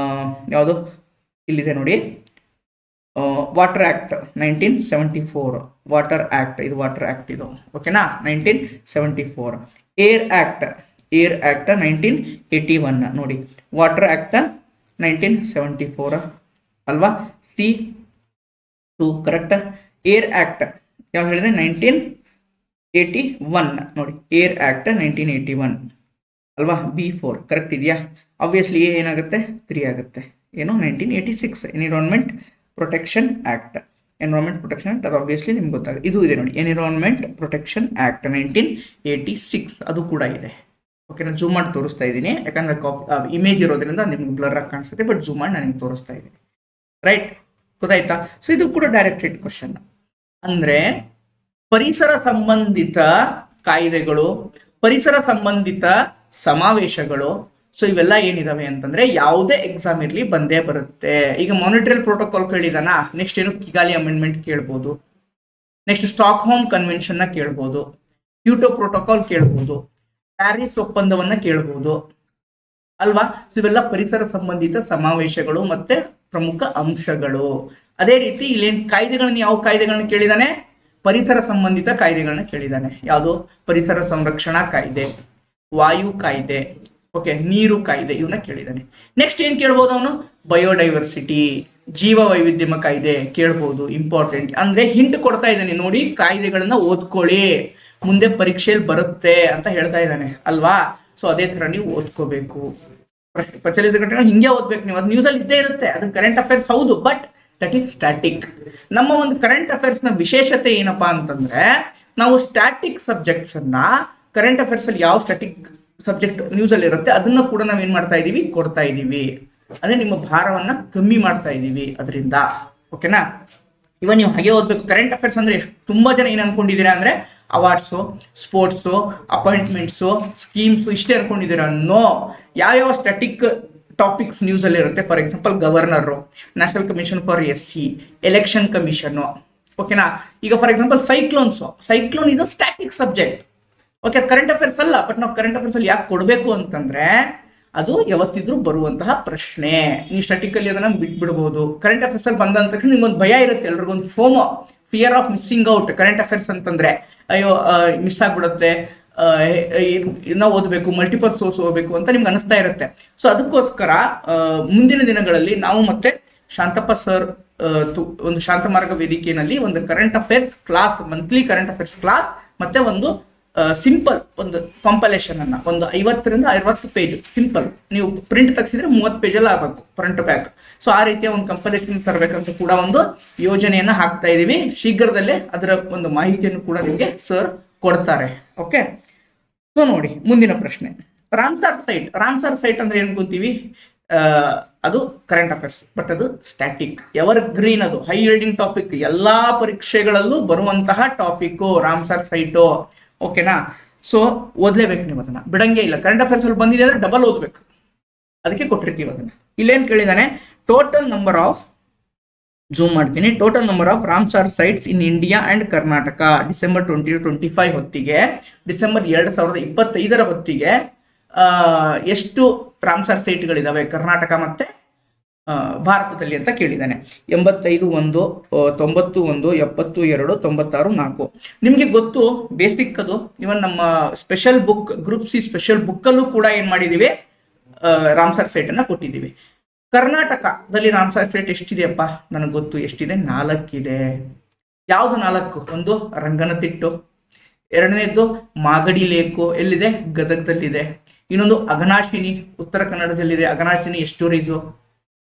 ಯಾವುದು ಇಲ್ಲಿದೆ ನೋಡಿ, ವಾಟರ್ ಆ್ಯಕ್ಟ್ 1974, ವಾಟರ್ ಆ್ಯಕ್ಟ್, ಇದು ವಾಟರ್ ಆ್ಯಕ್ಟ್ ಇದು, ಓಕೆನಾ, 1974. ಏರ್ ಆ್ಯಕ್ಟ್ 1981 ನೋಡಿ, ವಾಟರ್ ಆ್ಯಕ್ಟ್ 1974 ಅಲ್ವಾ, C2 ಕರೆಕ್ಟ್. ಏರ್ ಆ್ಯಕ್ಟ್ ಯಾವ ಹೇಳಿದೆ, 1981 ನೋಡಿ, ಏರ್ ಆ್ಯಕ್ಟ್ 1981 ಅಲ್ವಾ, B4 ಕರೆಕ್ಟ್ ಇದೆಯಾ. ಆಬ್ವಿಯಸ್ಲಿ ಏನಾಗುತ್ತೆ, 3 ಆಗುತ್ತೆ. ಏನು 1986 ಎನ್ವಿರಾನ್ಮೆಂಟ್ ಪ್ರೊಟೆಕ್ಷನ್ ಆ್ಯಕ್ಟ್, ಅದು ಆಬ್ವಿಯಸ್ಲಿ ನಿಮ್ಗೆ ಗೊತ್ತಾಗುತ್ತೆ. ಇದು ಇದೆ ನೋಡಿ, ಎನ್ವಿರಾನ್ಮೆಂಟ್ ಪ್ರೊಟೆಕ್ಷನ್ ಆ್ಯಕ್ಟ್ 1986 ಅದು ಕೂಡ ಇದೆ. ಓಕೆ, ನಾನು ಜೂಮ್ ಮಾಡಿ ತೋರಿಸ್ತಾ ಇದ್ದೀನಿ, ಯಾಕಂದ್ರೆ ಇಮೇಜ್ ಇರೋದ್ರಿಂದ ನಿಮ್ಗೆ ಬ್ಲರ್ ಆಗಿ ಕಾಣಿಸುತ್ತೆ, ಬಟ್ ಜೂಮ್ ಮಾಡಿ ನಾನು ನಿಮ್ಗೆ ತೋರಿಸ್ತಾ ಇದ್ದೀನಿ. ರೈಟ್, ಗೊತ್ತಾಯ್ತಾ. ಸೊ ಇದು ಕೂಡ ಡೈರೆಕ್ಟೆಡ್ ಕ್ವಶನ್. ಅಂದ್ರೆ ಪರಿಸರ ಸಂಬಂಧಿತ ಕಾಯ್ದೆಗಳು, ಪರಿಸರ ಸಂಬಂಧಿತ ಸಮಾವೇಶಗಳು, ಸೊ ಇವೆಲ್ಲ ಏನಿದಾವೆ ಅಂತಂದ್ರೆ ಯಾವುದೇ ಎಕ್ಸಾಮ್ ಇರಲಿ ಬಂದೇ ಬರುತ್ತೆ. ಈಗ ಮಾನಿಟ್ರಿಯಲ್ ಪ್ರೋಟೋಕಾಲ್ ಕೇಳಿದಾನ, ನೆಕ್ಸ್ಟ್ ಏನು ಕಿಗಾಲಿ ಅಮೆಂಡ್ಮೆಂಟ್ ಕೇಳ್ಬೋದು, ನೆಕ್ಸ್ಟ್ ಸ್ಟಾಕ್ ಹೋಮ್ ಕನ್ವೆನ್ಷನ್ ನ ಕೇಳ್ಬೋದು, ಕ್ಯೋಟೋ ಪ್ರೋಟೋಕಾಲ್ ಕೇಳ್ಬೋದು, ಪ್ಯಾರಿಸ್ ಒಪ್ಪಂದವನ್ನ ಕೇಳ್ಬೋದು ಅಲ್ವಾ. ಸೊ ಇವೆಲ್ಲ ಪರಿಸರ ಸಂಬಂಧಿತ ಸಮಾವೇಶಗಳು ಮತ್ತೆ ಪ್ರಮುಖ ಅಂಶಗಳು. ಅದೇ ರೀತಿ ಇಲ್ಲೇನು ಕಾಯ್ದೆಗಳನ್ನ, ಯಾವ ಕಾಯ್ದೆಗಳನ್ನ ಕೇಳಿದಾನೆ, ಪರಿಸರ ಸಂಬಂಧಿತ ಕಾಯ್ದೆಗಳನ್ನ ಕೇಳಿದಾನೆ. ಯಾವುದು, ಪರಿಸರ ಸಂರಕ್ಷಣಾ ಕಾಯ್ದೆ, ವಾಯು ಕಾಯ್ದೆ, ಓಕೆ, ನೀರು ಕಾಯ್ದೆ, ಇವನ್ನ ಕೇಳಿದಾನೆ. ನೆಕ್ಸ್ಟ್ ಏನ್ ಕೇಳ್ಬೋದು ಅವನು, ಬಯೋಡೈವರ್ಸಿಟಿ, ಜೀವ ವೈವಿಧ್ಯಮ ಕಾಯ್ದೆ ಕೇಳ್ಬೋದು. ಇಂಪಾರ್ಟೆಂಟ್ ಅಂದ್ರೆ ಹಿಂಟ್ ಕೊಡ್ತಾ ಇದ್ದಾನೆ ನೋಡಿ, ಕಾಯ್ದೆಗಳನ್ನ ಓದ್ಕೊಳ್ಳಿ, ಮುಂದೆ ಪರೀಕ್ಷೆಯಲ್ಲಿ ಬರುತ್ತೆ ಅಂತ ಹೇಳ್ತಾ ಇದ್ದಾನೆ ಅಲ್ವಾ. ಸೊ ಅದೇ ತರ ನೀವು ಓದ್ಕೋಬೇಕು. ಪ್ರಚಲಿತ ಘಟನೆ ಹಿಂಗೆ ಓದ್ಬೇಕು ನೀವು, ಅದು ನ್ಯೂಸಲ್ಲಿ ಇದ್ದೇ ಇರುತ್ತೆ, ಅದು ಕರೆಂಟ್ ಅಫೇರ್ಸ್ ಹೌದು, ಬಟ್ ದಟ್ ಈಸ್ ಸ್ಟ್ಯಾಟಿಕ್. ನಮ್ಮ ಒಂದು ಕರೆಂಟ್ ಅಫೇರ್ಸ್ ನ ವಿಶೇಷತೆ ಏನಪ್ಪಾ ಅಂತಂದ್ರೆ, ನಾವು ಸ್ಟ್ಯಾಟಿಕ್ ಸಬ್ಜೆಕ್ಟ್ಸ್ ಅನ್ನ ಕರೆಂಟ್ ಅಫೇರ್ಸ್ ಅಲ್ಲಿ ಯಾವ ಸ್ಟ್ಯಾಟಿಕ್ ಸಬ್ಜೆಕ್ಟ್ ನ್ಯೂಸ್ ಅಲ್ಲಿ ಇರುತ್ತೆ ಅದನ್ನ ಕೂಡ ನಾವೇನ್ ಮಾಡ್ತಾ ಇದೀವಿ, ಕೊಡ್ತಾ ಇದೀವಿ. ಅಂದ್ರೆ ನಿಮ್ಮ ಭಾರವನ್ನ ಕಮ್ಮಿ ಮಾಡ್ತಾ ಇದೀವಿ ಅದರಿಂದ, ಓಕೆನಾ. ಇವಾಗ ನೀವು ಹಾಗೆ ಓದ್ಬೇಕು. ಕರೆಂಟ್ ಅಫೇರ್ಸ್ ಅಂದ್ರೆ ಎಷ್ಟು, ತುಂಬಾ ಜನ ಏನ್ ಅನ್ಕೊಂಡಿದ್ದೀರಾ ಅಂದ್ರೆ ಅವಾರ್ಡ್ಸು, ಸ್ಪೋರ್ಟ್ಸು, ಅಪಾಯಿಂಟ್ಮೆಂಟ್ಸು, ಸ್ಕೀಮ್ಸು ಇಷ್ಟೇ ಅನ್ಕೊಂಡಿದ್ದೀರಾ. ನೋ, ಯಾವ್ಯಾವ ಸ್ಟ್ಯಾಟಿಕ್ ಟಾಪಿಕ್ಸ್ ನ್ಯೂಸ್ ಅಲ್ಲಿ ಇರುತ್ತೆ, for example governor, national commission for SC, election commission, ಓಕೆನಾ. ಈಗ for example cyclone is a static subject. Okay, ಅದು ಕರೆಂಟ್ ಅಫೇರ್ಸ್ ಅಲ್ಲ, ಬಟ್ ನಾವು ಕರೆಂಟ್ ಅಫೇರ್ಸ್ ಅಲ್ಲಿ ಯಾಕೆ ಕೊಡಬೇಕು ಅಂತಂದ್ರೆ ಅದು ಯಾವತ್ತಿದ್ರೂ ಬರುವಂತಹ ಪ್ರಶ್ನೆ. ನೀವು ಸ್ಟ್ಯಾಟಿಕಲ್ಲಿ ಅದನ್ನ ಬಿಟ್ಬಿಡ್ಬೋದು. ಕರೆಂಟ್ ಅಫೇರ್ಸ್ ಅಲ್ಲಿ ಬಂದ ತಕ್ಷಣ ನಿಮ್ಗೊಂದು ಭಯ ಇರುತ್ತೆ, ಎಲ್ರಿಗೊಂದು FOMO, fear of missing out. Current affairs ಅಂತಂದ್ರೆ ಅಯ್ಯೋ ಮಿಸ್ ಆಗ್ಬಿಡುತ್ತೆ, ನಾವು ಓದಬೇಕು, ಮಲ್ಟಿಪಲ್ ಸೋರ್ಸ್ ಓದಬೇಕು ಅಂತ ನಿಮ್ಗೆ ಅನಿಸ್ತಾ ಇರುತ್ತೆ. ಸೊ ಅದಕ್ಕೋಸ್ಕರ ಮುಂದಿನ ದಿನಗಳಲ್ಲಿ ನಾವು ಮತ್ತೆ ಶಾಂತಪ್ಪ ಸರ್ ಒಂದು ಶಾಂತ ಮಾರ್ಗ ವೇದಿಕೆಯಲ್ಲಿ ಒಂದು current affairs class, monthly current affairs class, ಮತ್ತೆ ಒಂದು ಸಿಂಪಲ್ ಒಂದು ಕಾಂಪಲೇಷನ್ ಅನ್ನ, ಒಂದು 50 ರಿಂದ 60 ಪೇಜ್ ಸಿಂಪಲ್, ನೀವು ಪ್ರಿಂಟ್ ತೆಗೆಸಿದ್ರೆ 30 ಪೇಜಲ್ಲಿ ಆಗಬೇಕು ಫ್ರಂಟ್ ಬ್ಯಾಕ್. ಸೊ ಆ ರೀತಿಯ ಒಂದು ಕಂಪಲೇಷನ್ ತರಬೇಕಂತ ಕೂಡ ಒಂದು ಯೋಜನೆಯನ್ನ ಹಾಕ್ತಾ ಇದೀವಿ. ಶೀಘ್ರದಲ್ಲೇ ಅದರ ಒಂದು ಮಾಹಿತಿಯನ್ನು ಕೂಡ ನಿಮಗೆ ಸರ್ ಕೊಡ್ತಾರೆ. ಓಕೆ, ಸೊ ನೋಡಿ ಮುಂದಿನ ಪ್ರಶ್ನೆ, ರಾಮ್ಸರ್ ಸೈಟ್ ಅಂದ್ರೆ ಏನ್ ಗೊತ್ತೀವಿ, ಅದು ಕರೆಂಟ್ ಅಫೇರ್ಸ್, ಬಟ್ ಅದು ಸ್ಟ್ಯಾಟಿಕ್, ಎವರ್ ಗ್ರೀನ್, ಅದು ಹೈ ಯೀಲ್ಡಿಂಗ್ ಟಾಪಿಕ್, ಎಲ್ಲಾ ಪರೀಕ್ಷೆಗಳಲ್ಲೂ ಬರುವಂತಹ ಟಾಪಿಕ್ ರಾಮ್ಸರ್ ಸೈಟು, ಓಕೆನಾ. ಸೊ ಓದ್ಲೇಬೇಕು ನೀವು, ಅದನ್ನ ಬಿಡಂಗೆ ಇಲ್ಲ. ಕರೆಂಟ್ ಅಫೇರ್ಸ್ ಅಲ್ಲಿ ಬಂದಿದೆ ಅಂದ್ರೆ ಡಬಲ್ ಓದ್ಬೇಕು, ಅದಕ್ಕೆ ಕೊಟ್ಟಿರ್ತೀವಿ ಅದನ್ನ. ಇಲ್ಲೇನ್ ಕೇಳಿದಾನೆ, ಟೋಟಲ್ ನಂಬರ್ ಆಫ್, ಜೂಮ್ ಮಾಡ್ತೀನಿ, total number of Ramsar sites in India and Karnataka December 2025 ಹೊತ್ತಿಗೆ, ಡಿಸೆಂಬರ್ 2025 ಹೊತ್ತಿಗೆ ಎಷ್ಟು ರಾಮ್ಸರ್ ಸೈಟ್ಗಳಿದಾವೆ ಕರ್ನಾಟಕ ಮತ್ತೆ ಭಾರತದಲ್ಲಿ ಅಂತ ಕೇಳಿದ್ದಾನೆ. 85, 1, 91, 72, 96, 4. ನಿಮಗೆ ಗೊತ್ತು ಬೇಸಿಕ್ ಅದು. ಇವನ್ ನಮ್ಮ special book, group C special book ಅಲ್ಲೂ ಕೂಡ ಏನ್ ಮಾಡಿದೀವಿ, ರಾಮ್ಸರ್ ಸೈಟ್ ಅನ್ನ ಕೊಟ್ಟಿದ್ದೀವಿ. ಕರ್ನಾಟಕದಲ್ಲಿ ರಾಮ್ಸರ್ ಸೈಟ್ ಎಷ್ಟಿದೆಯಪ್ಪ, ನನಗೆ ಗೊತ್ತು ಎಷ್ಟಿದೆ, 4 ಇದೆ. ಯಾವ್ದು 4? ಒಂದು ರಂಗನತಿಟ್ಟು, ಎರಡನೇದ್ದು ಮಾಗಡಿ ಲೇಕು, ಎಲ್ಲಿದೆ, ಗದಗದಲ್ಲಿದೆ. ಇನ್ನೊಂದು ಅಘನಾಶಿನಿ, ಉತ್ತರ ಕನ್ನಡದಲ್ಲಿದೆ. ಅಘನಾಶಿನಿ ಎಸ್ಟೋರೀಸು.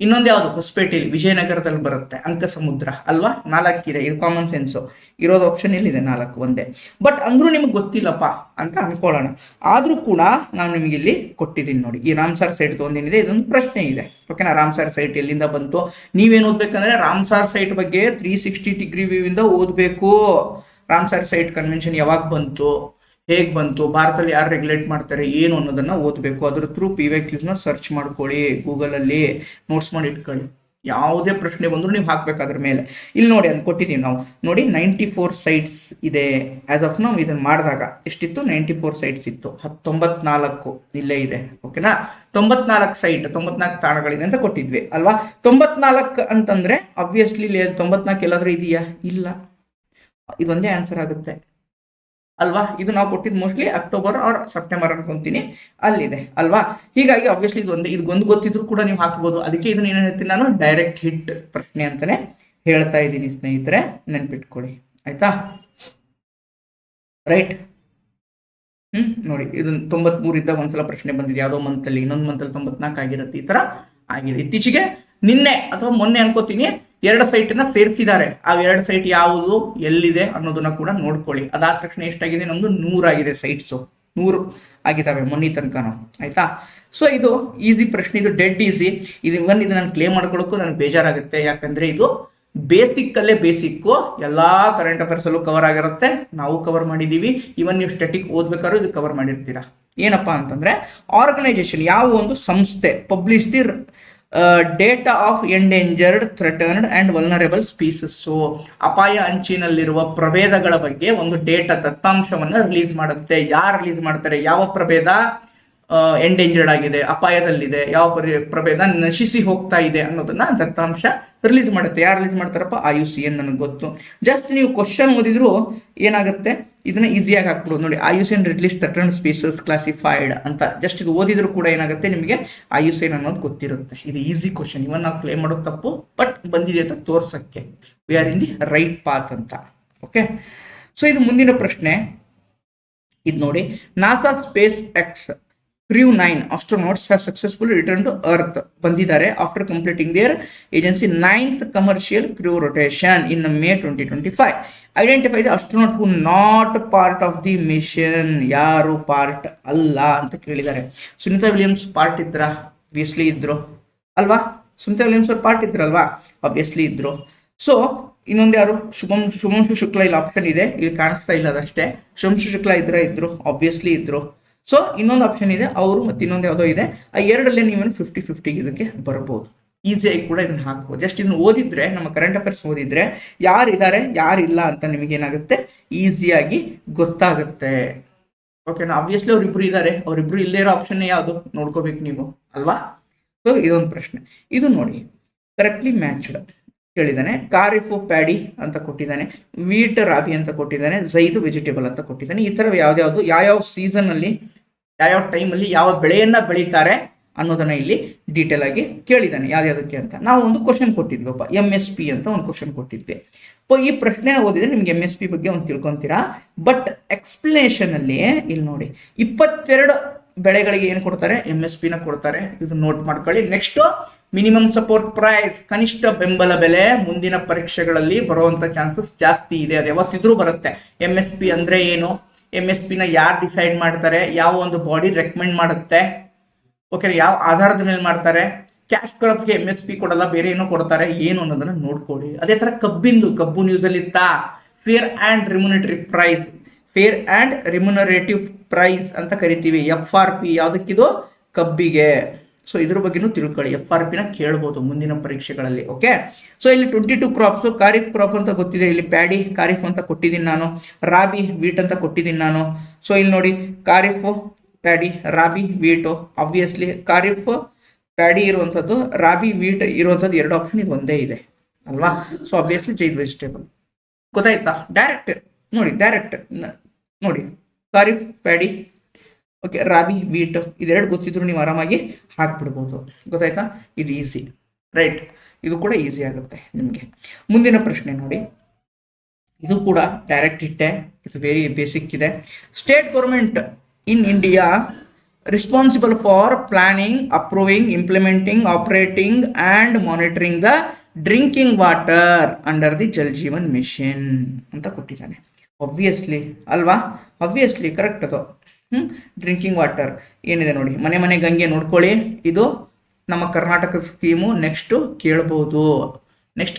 ಇನ್ನೊಂದು ಯಾವುದು ಹೊಸಪೇಟೆಯಲ್ಲಿ ವಿಜಯನಗರದಲ್ಲಿ ಬರುತ್ತೆ ಅಂಕ ಸಮುದ್ರ ಅಲ್ವಾ, 4 ಇದೆ. ಇದು ಕಾಮನ್ ಸೆನ್ಸು. ಇರೋದು ಆಪ್ಷನ್ ಎಲ್ಲಿದೆ 4 ಒಂದೇ. ಬಟ್ ಅಂದ್ರೂ ನಿಮ್ಗೆ ಗೊತ್ತಿಲ್ಲಪ್ಪ ಅಂತ ಅನ್ಕೊಳ್ಳೋಣ. ಆದ್ರೂ ಕೂಡ ನಾನು ನಿಮಗೆ ಇಲ್ಲಿ ಕೊಟ್ಟಿದ್ದೀನಿ ನೋಡಿ, ಈ ರಾಮ್ಸಾರ್ ಸೈಟ್ ಒಂದೇನಿದೆ, ಇದೊಂದು ಪ್ರಶ್ನೆ ಇದೆ. ಓಕೆನಾ, ರಾಮ್ಸಾರ್ ಸೈಟ್ ಎಲ್ಲಿಂದ ಬಂತು? ನೀವೇನು ಓದ್ಬೇಕಂದ್ರೆ ರಾಮ್ಸಾರ್ ಸೈಟ್ ಬಗ್ಗೆ 360 ಡಿಗ್ರಿ ವ್ಯೂ ಇಂದ ಓದಬೇಕು. ರಾಮ್ಸಾರ್ ಸೈಟ್ ಕನ್ವೆನ್ಷನ್ ಯಾವಾಗ ಬಂತು, ಹೇಗೆ ಬಂತು, ಭಾರತದಲ್ಲಿ ಯಾರು ರೆಗ್ಯುಲೇಟ್ ಮಾಡ್ತಾರೆ, ಏನು ಅನ್ನೋದನ್ನ ಓದಬೇಕು. ಅದ್ರ ಥ್ರೂ PYQs ಸರ್ಚ್ ಮಾಡ್ಕೊಳ್ಳಿ, ಗೂಗಲಲ್ಲಿ ನೋಟ್ಸ್ ಮಾಡಿ ಇಟ್ಕೊಳ್ಳಿ. ಯಾವುದೇ ಪ್ರಶ್ನೆ ಬಂದರೂ ನೀವು ಹಾಕ್ಬೇಕು ಅದ್ರ ಮೇಲೆ. ಇಲ್ಲಿ ನೋಡಿ ಅಂತ ಕೊಟ್ಟಿದ್ದೀವಿ ನಾವು ನೋಡಿ, 94 ಸೈಟ್ಸ್ ಇದೆ ಆಸ್ ಆಫ್ ನಾವು ಇದನ್ನು ಮಾಡಿದಾಗ. ಎಷ್ಟಿತ್ತು? 94 ಸೈಟ್ಸ್ ಇತ್ತು. 94 ಇಲ್ಲೇ ಇದೆ. ಓಕೆನಾ, 94 ಸೈಟ್, 94 ತಾಣಗಳಿದೆ ಅಂತ ಕೊಟ್ಟಿದ್ವಿ ಅಲ್ವಾ. 94 ಅಂತಂದ್ರೆ ಆಬ್ವಿಯಸ್ಲಿ 94 ಎಲ್ಲಾದ್ರೂ ಇದೆಯಾ? ಇಲ್ಲ. ಇದೊಂದೇ ಆನ್ಸರ್ ಆಗುತ್ತೆ ಅಲ್ವಾ. ಇದು ನಾವು ಕೊಟ್ಟಿದ್ದು ಮೋಸ್ಟ್ಲಿ ಅಕ್ಟೋಬರ್ ಆರ್ ಸೆಪ್ಟೆಂಬರ್ ಅನ್ಕೊಂತೀನಿ, ಅಲ್ಲಿದೆ ಅಲ್ವಾ. ಹೀಗಾಗಿ ಆಬ್ವಿಯಸ್ಲಿ ಇದೊಂದು ಗೊತ್ತಿದ್ರು ಕೂಡ ನೀವು ಹಾಕ್ಬೋದು. ಅದಕ್ಕೆ ಇದನ್ನ ಏನು ಹೇಳ್ತೀನಿ ನಾನು, ಡೈರೆಕ್ಟ್ ಹಿಟ್ ಪ್ರಶ್ನೆ ಅಂತಾನೆ ಹೇಳ್ತಾ ಇದ್ದೀನಿ ಸ್ನೇಹಿತರೆ, ನೆನ್ಪಿಟ್ಕೊಳ್ಳಿ ಆಯ್ತಾ. ರೈಟ್. ನೋಡಿ, ಇದು 93 ಒಂದ್ಸಲ ಪ್ರಶ್ನೆ ಬಂದಿದೆ ಯಾವುದೋ ಮಂತಲ್ಲಿ, ಇನ್ನೊಂದು ಮಂತಲ್ಲಿ 94 ಆಗಿರುತ್ತೆ. ಈ ತರ ಆಗಿದೆ. ಇತ್ತೀಚೆಗೆ ನಿನ್ನೆ ಅಥವಾ ಮೊನ್ನೆ ಅನ್ಕೋತೀನಿ 2 ಸೈಟ್ನ ಸೇರಿಸಿದ್ದಾರೆ. ಆ 2 ಸೈಟ್ ಯಾವುದು, ಎಲ್ಲಿದೆ ಅನ್ನೋದನ್ನ ಕೂಡ ನೋಡ್ಕೊಳ್ಳಿ. ಅದಾದ ತಕ್ಷಣ ಎಷ್ಟಾಗಿದೆ ನಮ್ದು? 100 ಆಗಿದೆ. ಸೈಟ್ಸು 100 ಆಗಿದ್ದಾವೆ ಮೊನ್ನೆ ತನಕನೂ ಆಯ್ತಾ. ಸೊ ಇದು ಈಸಿ ಪ್ರಶ್ನೆ, ಇದು ಡೆಡ್ ಈಸಿ. ಇದು ನಾನು ಕ್ಲೇಮ್ ಮಾಡ್ಕೊಳ್ಳೋಕ್ಕೂ ನನಗೆ ಬೇಜಾರಾಗುತ್ತೆ. ಯಾಕಂದ್ರೆ ಇದು ಬೇಸಿಕ್ಕಲ್ಲೇ ಬೇಸಿಕ್ಕು, ಎಲ್ಲಾ ಕರೆಂಟ್ ಅಫೇರ್ಸ್ ಅಲ್ಲೂ ಕವರ್ ಆಗಿರುತ್ತೆ. ನಾವು ಕವರ್ ಮಾಡಿದೀವಿ. ಇವನ್ ನೀವು ಸ್ಟ್ಯಾಟಿಕ್ ಓದ್ಬೇಕಾದ್ರೂ ಇದು ಕವರ್ ಮಾಡಿರ್ತೀರಾ. ಏನಪ್ಪಾ ಅಂತಂದ್ರೆ, ಆರ್ಗನೈಸೇಷನ್ ಯಾವ ಒಂದು ಸಂಸ್ಥೆ publish the data of endangered, threatened and vulnerable species, ಅಪಾಯ ಅಂಚಿನಲ್ಲಿರುವ ಪ್ರಭೇದಗಳ ಬಗ್ಗೆ ಒಂದು ಡೇಟಾ ದತ್ತಾಂಶವನ್ನು ರಿಲೀಸ್ ಮಾಡುತ್ತೆ. ಯಾರು ರಿಲೀಸ್ ಮಾಡ್ತಾರೆ? ಯಾವ ಪ್ರಭೇದ ಎಂಡೇಂಜರ್ಡ್ ಆಗಿದೆ, ಅಪಾಯದಲ್ಲಿದೆ, ಯಾವ ಪ್ರಭೇದ ನಶಿಸಿ ಹೋಗ್ತಾ ಇದೆ ಅನ್ನೋದನ್ನ ದತ್ತಾಂಶ ರಿಲೀಸ್ ಮಾಡುತ್ತೆ. ಯಾರು ರಿಲೀಸ್ ಮಾಡ್ತಾರಪ್ಪ? IUCN. ನನಗೆ ಗೊತ್ತು. ಜಸ್ಟ್ ನೀವು ಕ್ವಶನ್ ಓದಿದ್ರು ಏನಾಗುತ್ತೆ, ಇದನ್ನ ಈಸಿಯಾಗಿ ಹಾಕ್ಬಿಡೋದು ನೋಡಿ. IUCN release threatened species classified ಅಂತ ಜಸ್ಟ್ ಇದು ಓದಿದ್ರು ಕೂಡ ಏನಾಗುತ್ತೆ, ನಿಮಗೆ IUCN ಅನ್ನೋದು ಗೊತ್ತಿರುತ್ತೆ. ಇದು ಈಸಿ ಕ್ವಶನ್. ಇವನ್ ನಾವು ಕ್ಲೇಮ್ ಮಾಡೋದು ತಪ್ಪು, ಬಟ್ ಬಂದಿದೆ ಅಂತ ತೋರ್ಸಕ್ಕೆ we are in the right path ಅಂತ. ಓಕೆ, ಸೊ ಇದು ಮುಂದಿನ ಪ್ರಶ್ನೆ. ಇದು ನೋಡಿ, NASA SpaceX Crew 9 astronauts have successfully returned to Earth. ಬಂದಿದ್ದಾರೆ after completing their agency 9th commercial crew rotation in May 2025. Identify the astronaut who not part of the mission. ಯಾರು part ಅಲ್ಲ ಅಂತ ಕೇಳಿದ್ದಾರೆ. ಸುನಿತಾ ವಿಲಿಯಮ್ಸ್ ಪಾರ್ಟ್ ಇದ್ರಾ? Obviously ಇದ್ರು ಅಲ್ವಾ. Sunita Williams ಅವ್ರು part ಇದ್ರಲ್ವಾ? Obviously ಇದ್ರು. ಸೊ ಇನ್ನೊಂದು ಯಾರು? ಶುಭಂಶು ಶುಕ್ಲಾ. ಇಲ್ಲಿ ಆಪ್ಷನ್ ಇದೆ, ಇಲ್ಲಿ ಕಾಣಿಸ್ತಾ ಇಲ್ಲ ಅದಷ್ಟೇ. ಶುಭಂಶು ಶುಕ್ಲಾ ಇದ್ರು, ಆಬ್ವಿಯಸ್ಲಿ ಇದ್ರು. ಸೊ ಇನ್ನೊಂದು ಆಪ್ಷನ್ ಇದೆ ಅವರು, ಮತ್ತೆ ಇನ್ನೊಂದು ಯಾವುದೋ ಇದೆ. ಆ ಎರಡಲ್ಲೇ ನೀವೇನು 50-50 ಇದಕ್ಕೆ ಬರ್ಬೋದು. ಈಸಿಯಾಗಿ ಕೂಡ ಇದನ್ನ ಹಾಕ್ಬೋದು. ಜಸ್ಟ್ ಇದನ್ನ ಓದಿದ್ರೆ, ನಮ್ಮ ಕರೆಂಟ್ ಅಫೇರ್ಸ್ ಓದಿದ್ರೆ ಯಾರಿದ್ದಾರೆ ಯಾರಿಲ್ಲ ಅಂತ ನಿಮಗೇನಾಗುತ್ತೆ, ಈಸಿಯಾಗಿ ಗೊತ್ತಾಗುತ್ತೆ. ಓಕೆನಾ. ಆಬ್ವಿಯಸ್ಲಿ ಅವ್ರಿಬ್ರು ಇದ್ದಾರೆ, ಅವರಿಬ್ರು ಇಲ್ಲೇ ಇರೋ ಆಪ್ಷನ್ ಯಾವುದು ನೋಡ್ಕೋಬೇಕು ನೀವು ಅಲ್ವಾ. ಸೊ ಇದೊಂದು ಪ್ರಶ್ನೆ. ಇದು ನೋಡಿ, ಕರೆಕ್ಟ್ಲಿ ಮ್ಯಾಚ್ಡ್ ಕೇಳಿದ್ದಾನೆ. ಖಾರಿಫು ಪ್ಯಾಡಿ ಅಂತ ಕೊಟ್ಟಿದ್ದಾನೆ, ವೀಟ್ ರಾಬಿ ಅಂತ ಕೊಟ್ಟಿದ್ದಾನೆ, ಝೈದು ವೆಜಿಟೇಬಲ್ ಅಂತ ಕೊಟ್ಟಿದ್ದಾನೆ. ಈ ಥರ ಯಾವ್ದಾವ್ದು ಯಾವ ಸೀಸನ್ ಅಲ್ಲಿ, ಯಾವ ಟೈಮಲ್ಲಿ ಯಾವ ಬೆಳೆಯನ್ನ ಬೆಳೀತಾರೆ ಅನ್ನೋದನ್ನ ಇಲ್ಲಿ ಡೀಟೇಲ್ ಆಗಿ ಕೇಳಿದ್ದಾನೆ, ಯಾವ್ಯಾವುದಕ್ಕೆ ಅಂತ. ನಾವು ಒಂದು ಕ್ವಶನ್ ಕೊಟ್ಟಿದ್ವಪ್ಪ, MSP ಅಂತ ಒಂದು ಕ್ವಶನ್ ಕೊಟ್ಟಿದ್ವಿ. ಈ ಪ್ರಶ್ನೆ ಓದಿದ್ರೆ ನಿಮ್ಗೆ MSP ಬಗ್ಗೆ ಒಂದು ತಿಳ್ಕೊಂತೀರಾ. ಬಟ್ ಎಕ್ಸ್ಪ್ಲನೇಷನ್ ಅಲ್ಲಿ ಇಲ್ಲಿ ನೋಡಿ, 22 ಬೆಳೆಗಳಿಗೆ ಏನು ಕೊಡ್ತಾರೆ? MSP ನ ಕೊಡ್ತಾರೆ. ಇದು ನೋಟ್ ಮಾಡ್ಕೊಳ್ಳಿ. ನೆಕ್ಸ್ಟ್, ಮಿನಿಮಮ್ ಸಪೋರ್ಟ್ ಪ್ರೈಸ್, ಕನಿಷ್ಠ ಬೆಂಬಲ ಬೆಲೆ ಮುಂದಿನ ಪರೀಕ್ಷೆಗಳಲ್ಲಿ ಬರುವಂತ ಚಾನ್ಸಸ್ ಜಾಸ್ತಿ ಇದೆ. ಅದು ಯಾವತ್ತಿದ್ರೂ ಬರುತ್ತೆ. MSP ಅಂದ್ರೆ ಏನು? MSP ನ ಯಾರು ಡಿಸೈಡ್ ಮಾಡ್ತಾರೆ? ಯಾವ ಒಂದು ಬಾಡಿ ರೆಕಮೆಂಡ್ ಮಾಡುತ್ತೆ? ಓಕೆ, ಯಾವ ಆಧಾರದ ಮೇಲೆ ಮಾಡ್ತಾರೆ? ಕ್ಯಾಶ್ ಕ್ರಾಪ್ಗೆ MSP ಕೊಡಲ್ಲ, ಬೇರೆ ಏನೋ ಕೊಡ್ತಾರೆ, ಏನು ಅನ್ನೋದನ್ನ ನೋಡ್ಕೊಳ್ಳಿ. ಅದೇ ತರ ಕಬ್ಬು ನ್ಯೂಸ್ ಅಲ್ಲಿ ಇತ್ತಾ, fair and remuneratory price, fair and remunerative price ಅಂತ ಕರಿತೀವಿ. FRP ಯಾವ್ದಕ್ಕಿದು? ಕಬ್ಬಿಗೆ. ಸೊ ಇದ್ರ ಬಗ್ಗೆನೂ ತಿಳ್ಕೊಳ್ಳಿ. FRP ನ ಕೇಳ್ಬೋದು ಮುಂದಿನ ಪರೀಕ್ಷೆಗಳಲ್ಲಿ. ಓಕೆ, ಸೊ ಇಲ್ಲಿ 22 ಕ್ರಾಪ್ಸ್. ಖಾರಿಫ್ ಕ್ರಾಪ್ ಅಂತ ಗೊತ್ತಿದೆ, ಇಲ್ಲಿ ಪ್ಯಾಡಿ ಖಾರಿಫ್ ಅಂತ ಕೊಟ್ಟಿದ್ದೀನಿ ನಾನು, ರಾಬಿ ವೀಟ್ ಅಂತ ಕೊಟ್ಟಿದ್ದೀನಿ ನಾನು. ಸೊ ಇಲ್ಲಿ ನೋಡಿ, kharif paddy, rabi wheat. Obviously kharif paddy ಇರುವಂಥದ್ದು, ರಾಬಿ ವೀಟ್ ಇರುವಂಥದ್ದು 2 ಆಪ್ಷನ್ ಇದು ಒಂದೇ ಇದೆ ಅಲ್ವಾ. So obviously Zaid vegetable. ಗೊತ್ತಾಯ್ತಾ? ಡೈರೆಕ್ಟ್ ನೋಡಿ, kharif paddy, okay, rabi wheat, ಇದೆರಡು ಗೊತ್ತಿದ್ರು ನೀವು ಆರಾಮಾಗಿ ಹಾಕ್ಬಿಡ್ಬೋದು. ಗೊತ್ತಾಯ್ತಾ? ಇದು ಈಸಿ. ರೈಟ್, ಇದು ಕೂಡ ಈಸಿ ಆಗುತ್ತೆ ನಿಮಗೆ. ಮುಂದಿನ ಪ್ರಶ್ನೆ ನೋಡಿ, ಇದು ಕೂಡ ಡೈರೆಕ್ಟ್ ಹಿಟ್ಟೆ, ಇದು ವೆರಿ ಬೇಸಿಕ್ ಇದೆ. State government in India responsible for planning, approving, implementing, operating and monitoring the drinking water under the Jal Jeevan mission ಅಂತ ಕೊಟ್ಟಿದ್ದಾನೆ. ಆಬ್ವಿಯಸ್ಲಿ ಅಲ್ವಾ, ಆಬ್ವಿಯಸ್ಲಿ ಕರೆಕ್ಟ್ ಅದು. ಡ್ರಿಂಕಿಂಗ್ ವಾಟರ್ ಏನಿದೆ ನೋಡಿ, ಮನೆ ಮನೆ ಗಂಗೆ ನೋಡ್ಕೊಳ್ಳಿ, ಇದು ನಮ್ಮ ಕರ್ನಾಟಕ ಸ್ಕೀಮು. ನೆಕ್ಸ್ಟ್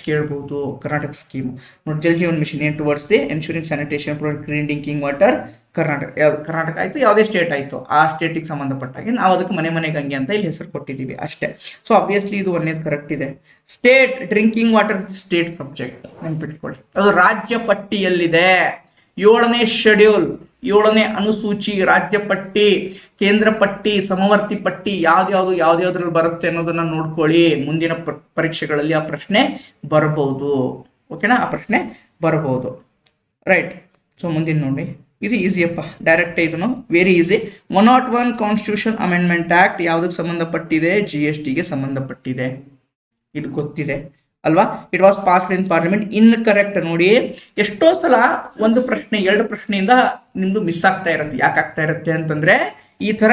ಕೇಳ್ಬೋದು ಕರ್ನಾಟಕ ಸ್ಕೀಮು ನೋಡಿ. ಜಲ್ ಜೀವನ್ ಮಿಷನ್ ಏನು towards the ensuring sanitation provide clean drinking water. Karnataka ಆಯಿತು, ಯಾವುದೇ ಸ್ಟೇಟ್ ಆಯಿತು ಆ ಸ್ಟೇಟಿಗೆ ಸಂಬಂಧಪಟ್ಟಾಗೆ ನಾವು ಅದಕ್ಕೆ ಮನೆ ಮನೆ ಗಂಗೆ ಅಂತ ಇಲ್ಲಿ ಹೆಸರು ಕೊಟ್ಟಿದ್ದೀವಿ ಅಷ್ಟೇ. ಸೊ ಆಬ್ವಿಯಸ್ಲಿ ಇದು ಒಂದೇದು ಕರೆಕ್ಟ್ ಇದೆ. State drinking water state subject ನೆನ್ಪಿಟ್ಕೊಳ್ಳಿ, ಅದು ರಾಜ್ಯ ಪಟ್ಟಿಯಲ್ಲಿದೆ. 7ನೇ ಶೆಡ್ಯೂಲ್, 7ನೇ ಅನುಸೂಚಿ, ರಾಜ್ಯ ಪಟ್ಟಿ, ಕೇಂದ್ರ ಪಟ್ಟಿ, ಸಮವರ್ತಿ ಪಟ್ಟಿ ಯಾವ್ದ್ಯಾವ್ದ್ರಲ್ಲಿ ಬರುತ್ತೆ ಅನ್ನೋದನ್ನ ನೋಡ್ಕೊಳ್ಳಿ. ಮುಂದಿನ ಪರೀಕ್ಷೆಗಳಲ್ಲಿ ಆ ಪ್ರಶ್ನೆ ಬರಬಹುದು. ಓಕೆನಾ, ಆ ಪ್ರಶ್ನೆ ಬರಬಹುದು. ರೈಟ್. ಸೊ ಮುಂದಿನ ನೋಡಿ, ಇದು ಈಸಿಯಪ್ಪ, ಡೈರೆಕ್ಟ್ ಇದನ್ನು very easy. 101 constitution amendment act ಯಾವುದಕ್ಕೆ ಸಂಬಂಧಪಟ್ಟಿದೆ? GST ಗೆ ಸಂಬಂಧಪಟ್ಟಿದೆ. ಇದು ಗೊತ್ತಿದೆ ಅಲ್ವಾ? It was passed in parliament. Incorrect ನೋಡಿ, ಎಷ್ಟೋ ಸಲ ಒಂದು ಪ್ರಶ್ನೆ 2 ಪ್ರಶ್ನೆಯಿಂದ ನಿಮ್ದು ಮಿಸ್ ಆಗ್ತಾ ಇರುತ್ತೆ. ಯಾಕೆ ಆಗ್ತಾ ಇರುತ್ತೆ ಅಂತಂದ್ರೆ ಈ ತರ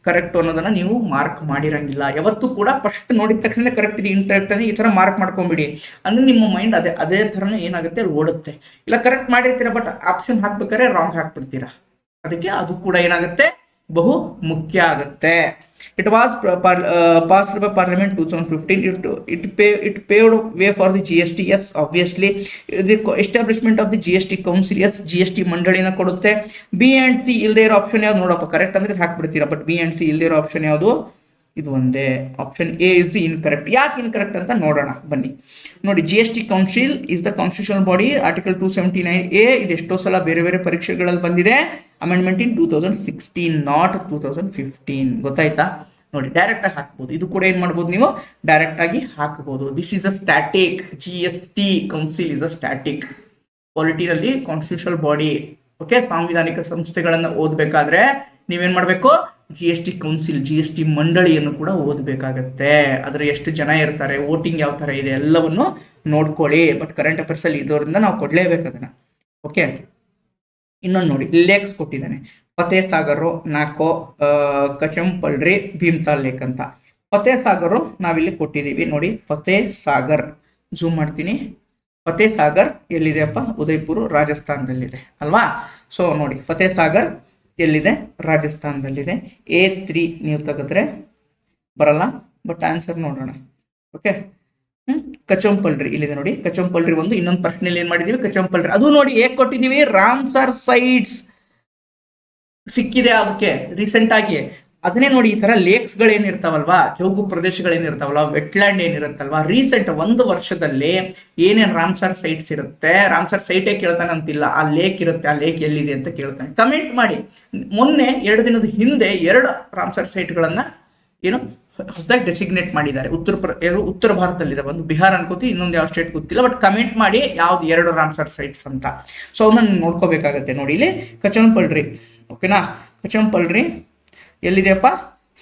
ಕರೆಕ್ಟ್ ಅನ್ನೋದನ್ನ ನೀವು ಮಾರ್ಕ್ ಮಾಡಿರಂಗಿಲ್ಲ. ಯಾವತ್ತೂ ಕೂಡ ಫಸ್ಟ್ ನೋಡಿದ ತಕ್ಷಣ ಕರೆಕ್ಟ್ ಇದೆ, ಇನ್ಕರೆಕ್ಟ್ ಅಂದ್ರೆ ಈ ತರ ಮಾರ್ಕ್ ಮಾಡ್ಕೊಂಬಿಡಿ. ಅಂದ್ರೆ ನಿಮ್ಮ ಮೈಂಡ್ ಅದೇ ಥರನೇ ಏನಾಗುತ್ತೆ, ಓಡುತ್ತೆ. ಇಲ್ಲ ಕರೆಕ್ಟ್ ಮಾಡಿರ್ತೀರಾ, ಬಟ್ ಆಪ್ಷನ್ ಹಾಕ್ಬೇಕಾದ್ರೆ ರಾಂಗ್ ಹಾಕ್ಬಿಡ್ತೀರಾ. ಅದಕ್ಕೆ ಅದು ಕೂಡ ಏನಾಗುತ್ತೆ, ಬಹು ಮುಖ್ಯ ಆಗುತ್ತೆ. It was passed by Parliament 2015. It paved way for the GST. Yes, obviously. The establishment of the GST Council. Yes, GST ಮಂಡಳಿನ ಕೊಡುತ್ತೆ. B and C ಇಲ್ಲದೆ ಇರೋ ಆಪ್ಷನ್ ಯಾವ್ದು ನೋಡಪ್ಪ, ಕರೆಕ್ಟ್ ಅಂದ್ರೆ ಹಾಕ್ಬಿಡ್ತೀರಾ. ಬಟ್ B and C ಇಲ್ಲದೆ ಇರೋ ಆಪ್ಷನ್ ಯಾವುದು? ಇದು ಒಂದೇ. Option A is the incorrect. ಯಾಕೆ ಇನ್ಕರೆಕ್ಟ್ ಅಂತ ನೋಡೋಣ ಬನ್ನಿ. ನೋಡಿ, GST council is the constitutional body. Article 279A. ಇದು ಎಷ್ಟೋ ಸಲ ಬೇರೆ ಬೇರೆ ಪರೀಕ್ಷೆಗಳಲ್ಲಿ ಬಂದಿದೆ. Amendment in 2016, not 2015. ಗೊತ್ತಾಯ್ತಾ? ನೋಡಿ, ಡೈರೆಕ್ಟ್ ಆಗಿ ಹಾಕ್ಬೋದು. ಇದು ಕೂಡ ಏನ್ ಮಾಡ್ಬೋದು, ನೀವು ಡೈರೆಕ್ಟ್ ಆಗಿ ಹಾಕಬಹುದು. This is a static. GST council is a static. ಪಾಲಿಟಿನಲ್ಲಿ ಕಾನ್ಸ್ಟಿಟ್ಯೂಷನಲ್ ಬಾಡಿ. ಓಕೆ, ಸಾಂವಿಧಾನಿಕ ಸಂಸ್ಥೆಗಳನ್ನ ಓದ್ಬೇಕಾದ್ರೆ ನೀವೇನ್ ಮಾಡ್ಬೇಕು, GST ಕೌನ್ಸಿಲ್, GST ಮಂಡಳಿಯನ್ನು ಕೂಡ ಓದಬೇಕಾಗತ್ತೆ. ಅದರ ಎಷ್ಟು ಜನ ಇರ್ತಾರೆ, ವೋಟಿಂಗ್ ಯಾವ ತರ ಇದೆ ಎಲ್ಲವನ್ನು ನೋಡ್ಕೊಳ್ಳಿ. ಬಟ್ ಕರೆಂಟ್ ಅಫೇರ್ಸ್ ಅಲ್ಲಿ ಇದರಿಂದ ನಾವು ಕೊಡ್ಲೇಬೇಕು ಅದನ್ನ. ಓಕೆ, ಇನ್ನೊಂದು ನೋಡಿ, ಲೇಕ್ಸ್ ಕೊಟ್ಟಿದ್ದಾನೆ. ಫತೇ ಸಾಗರ್, ನಾಕೋ, ಕಚಂಪಲ್ರಿ, ಭೀಮ್ತಾಲ್ ಲೇಕ್ ಅಂತ. ಫತೇ ಸಾಗರ್ ನಾವಿಲ್ಲಿ ಕೊಟ್ಟಿದ್ದೀವಿ ನೋಡಿ. ಫತೇ ಸಾಗರ್ ಜೂಮ್ ಮಾಡ್ತೀನಿ. ಫತೇ ಸಾಗರ್ ಎಲ್ಲಿದೆ ಅಪ್ಪ? ಉದಯ್ಪುರ್, ರಾಜಸ್ಥಾನದಲ್ಲಿದೆ ಅಲ್ವಾ? ಸೊ ನೋಡಿ, ಫತೇ ಸಾಗರ್ ಎಲ್ಲಿದೆ? ರಾಜಸ್ಥಾನದಲ್ಲಿದೆ. A3 ನೀವು ತೆಗೆದ್ರೆ ಬರಲ್ಲ, ಬಟ್ ಆನ್ಸರ್ ನೋಡೋಣ. ಓಕೆ, ಕಚಂಪಲ್ರಿ ಇಲ್ಲಿದೆ ನೋಡಿ. ಕಚಂಪಲ್ರಿ ಒಂದು. ಇನ್ನೊಂದು ಪ್ರಶ್ನೆಯಲ್ಲಿ ಏನ್ ಮಾಡಿದೀವಿ, ಕಚಂಪಲ್ರಿ ಅದು ನೋಡಿ ಹೇಗೆ ಕೊಟ್ಟಿದೀವಿ. ರಾಮ್ಸರ್ ಸೈಟ್ಸ್ ಸಿಕ್ಕಿದೆ ಅದಕ್ಕೆ ರೀಸೆಂಟ್ ಆಗಿ. ಅದನ್ನೇ ನೋಡಿ, ಈ ತರ ಲೇಕ್ಸ್ ಗಳೇನಿರ್ತಾವಲ್ವಾ, ಜೋಗು ಪ್ರದೇಶಗಳೇನಿರ್ತಾವಲ್ವಾ, ವೆಟ್ಲ್ಯಾಂಡ್ ಏನಿರುತ್ತಲ್ವಾ, ರೀಸೆಂಟ್ 1 ವರ್ಷದಲ್ಲಿ ಏನೇನು ರಾಮ್ಸರ್ ಸೈಟ್ಸ್ ಇರುತ್ತೆ. ರಾಮ್ಸರ್ ಸೈಟೇ ಕೇಳ್ತಾನೆ ಅಂತಿಲ್ಲ, ಆ ಲೇಕ್ ಇರುತ್ತೆ, ಆ ಲೇಕ್ ಎಲ್ಲಿದೆ ಅಂತ ಕೇಳ್ತಾನೆ. ಕಮೆಂಟ್ ಮಾಡಿ. ಮೊನ್ನೆ 2 ದಿನದ ಹಿಂದೆ 2 ರಾಮ್ಸರ್ ಸೈಟ್ಗಳನ್ನ ಏನು ಹೊಸದಾಗಿ ಡೆಸಿಗ್ನೇಟ್ ಮಾಡಿದ್ದಾರೆ. ಉತ್ತರ ಭಾರತದಲ್ಲಿದೆ. ಒಂದು ಬಿಹಾರ್ ಅನ್ಕೋತಿ, ಇನ್ನೊಂದು ಯಾವ ಸ್ಟೇಟ್ ಗೊತ್ತಿಲ್ಲ. ಬಟ್ ಕಮೆಂಟ್ ಮಾಡಿ ಯಾವ್ದು 2 ರಾಮ್ಸರ್ ಸೈಟ್ಸ್ ಅಂತ. ಸೊ ಅವನ್ನ ನೋಡ್ಕೋಬೇಕಾಗತ್ತೆ. ನೋಡಿ, ಇಲ್ಲಿ ಕಚಂಪಲ್ರಿ. ಓಕೆನಾ, ಕಚಂಪಲ್ರಿ ಎಲ್ಲಿದೆಯಪ್ಪ?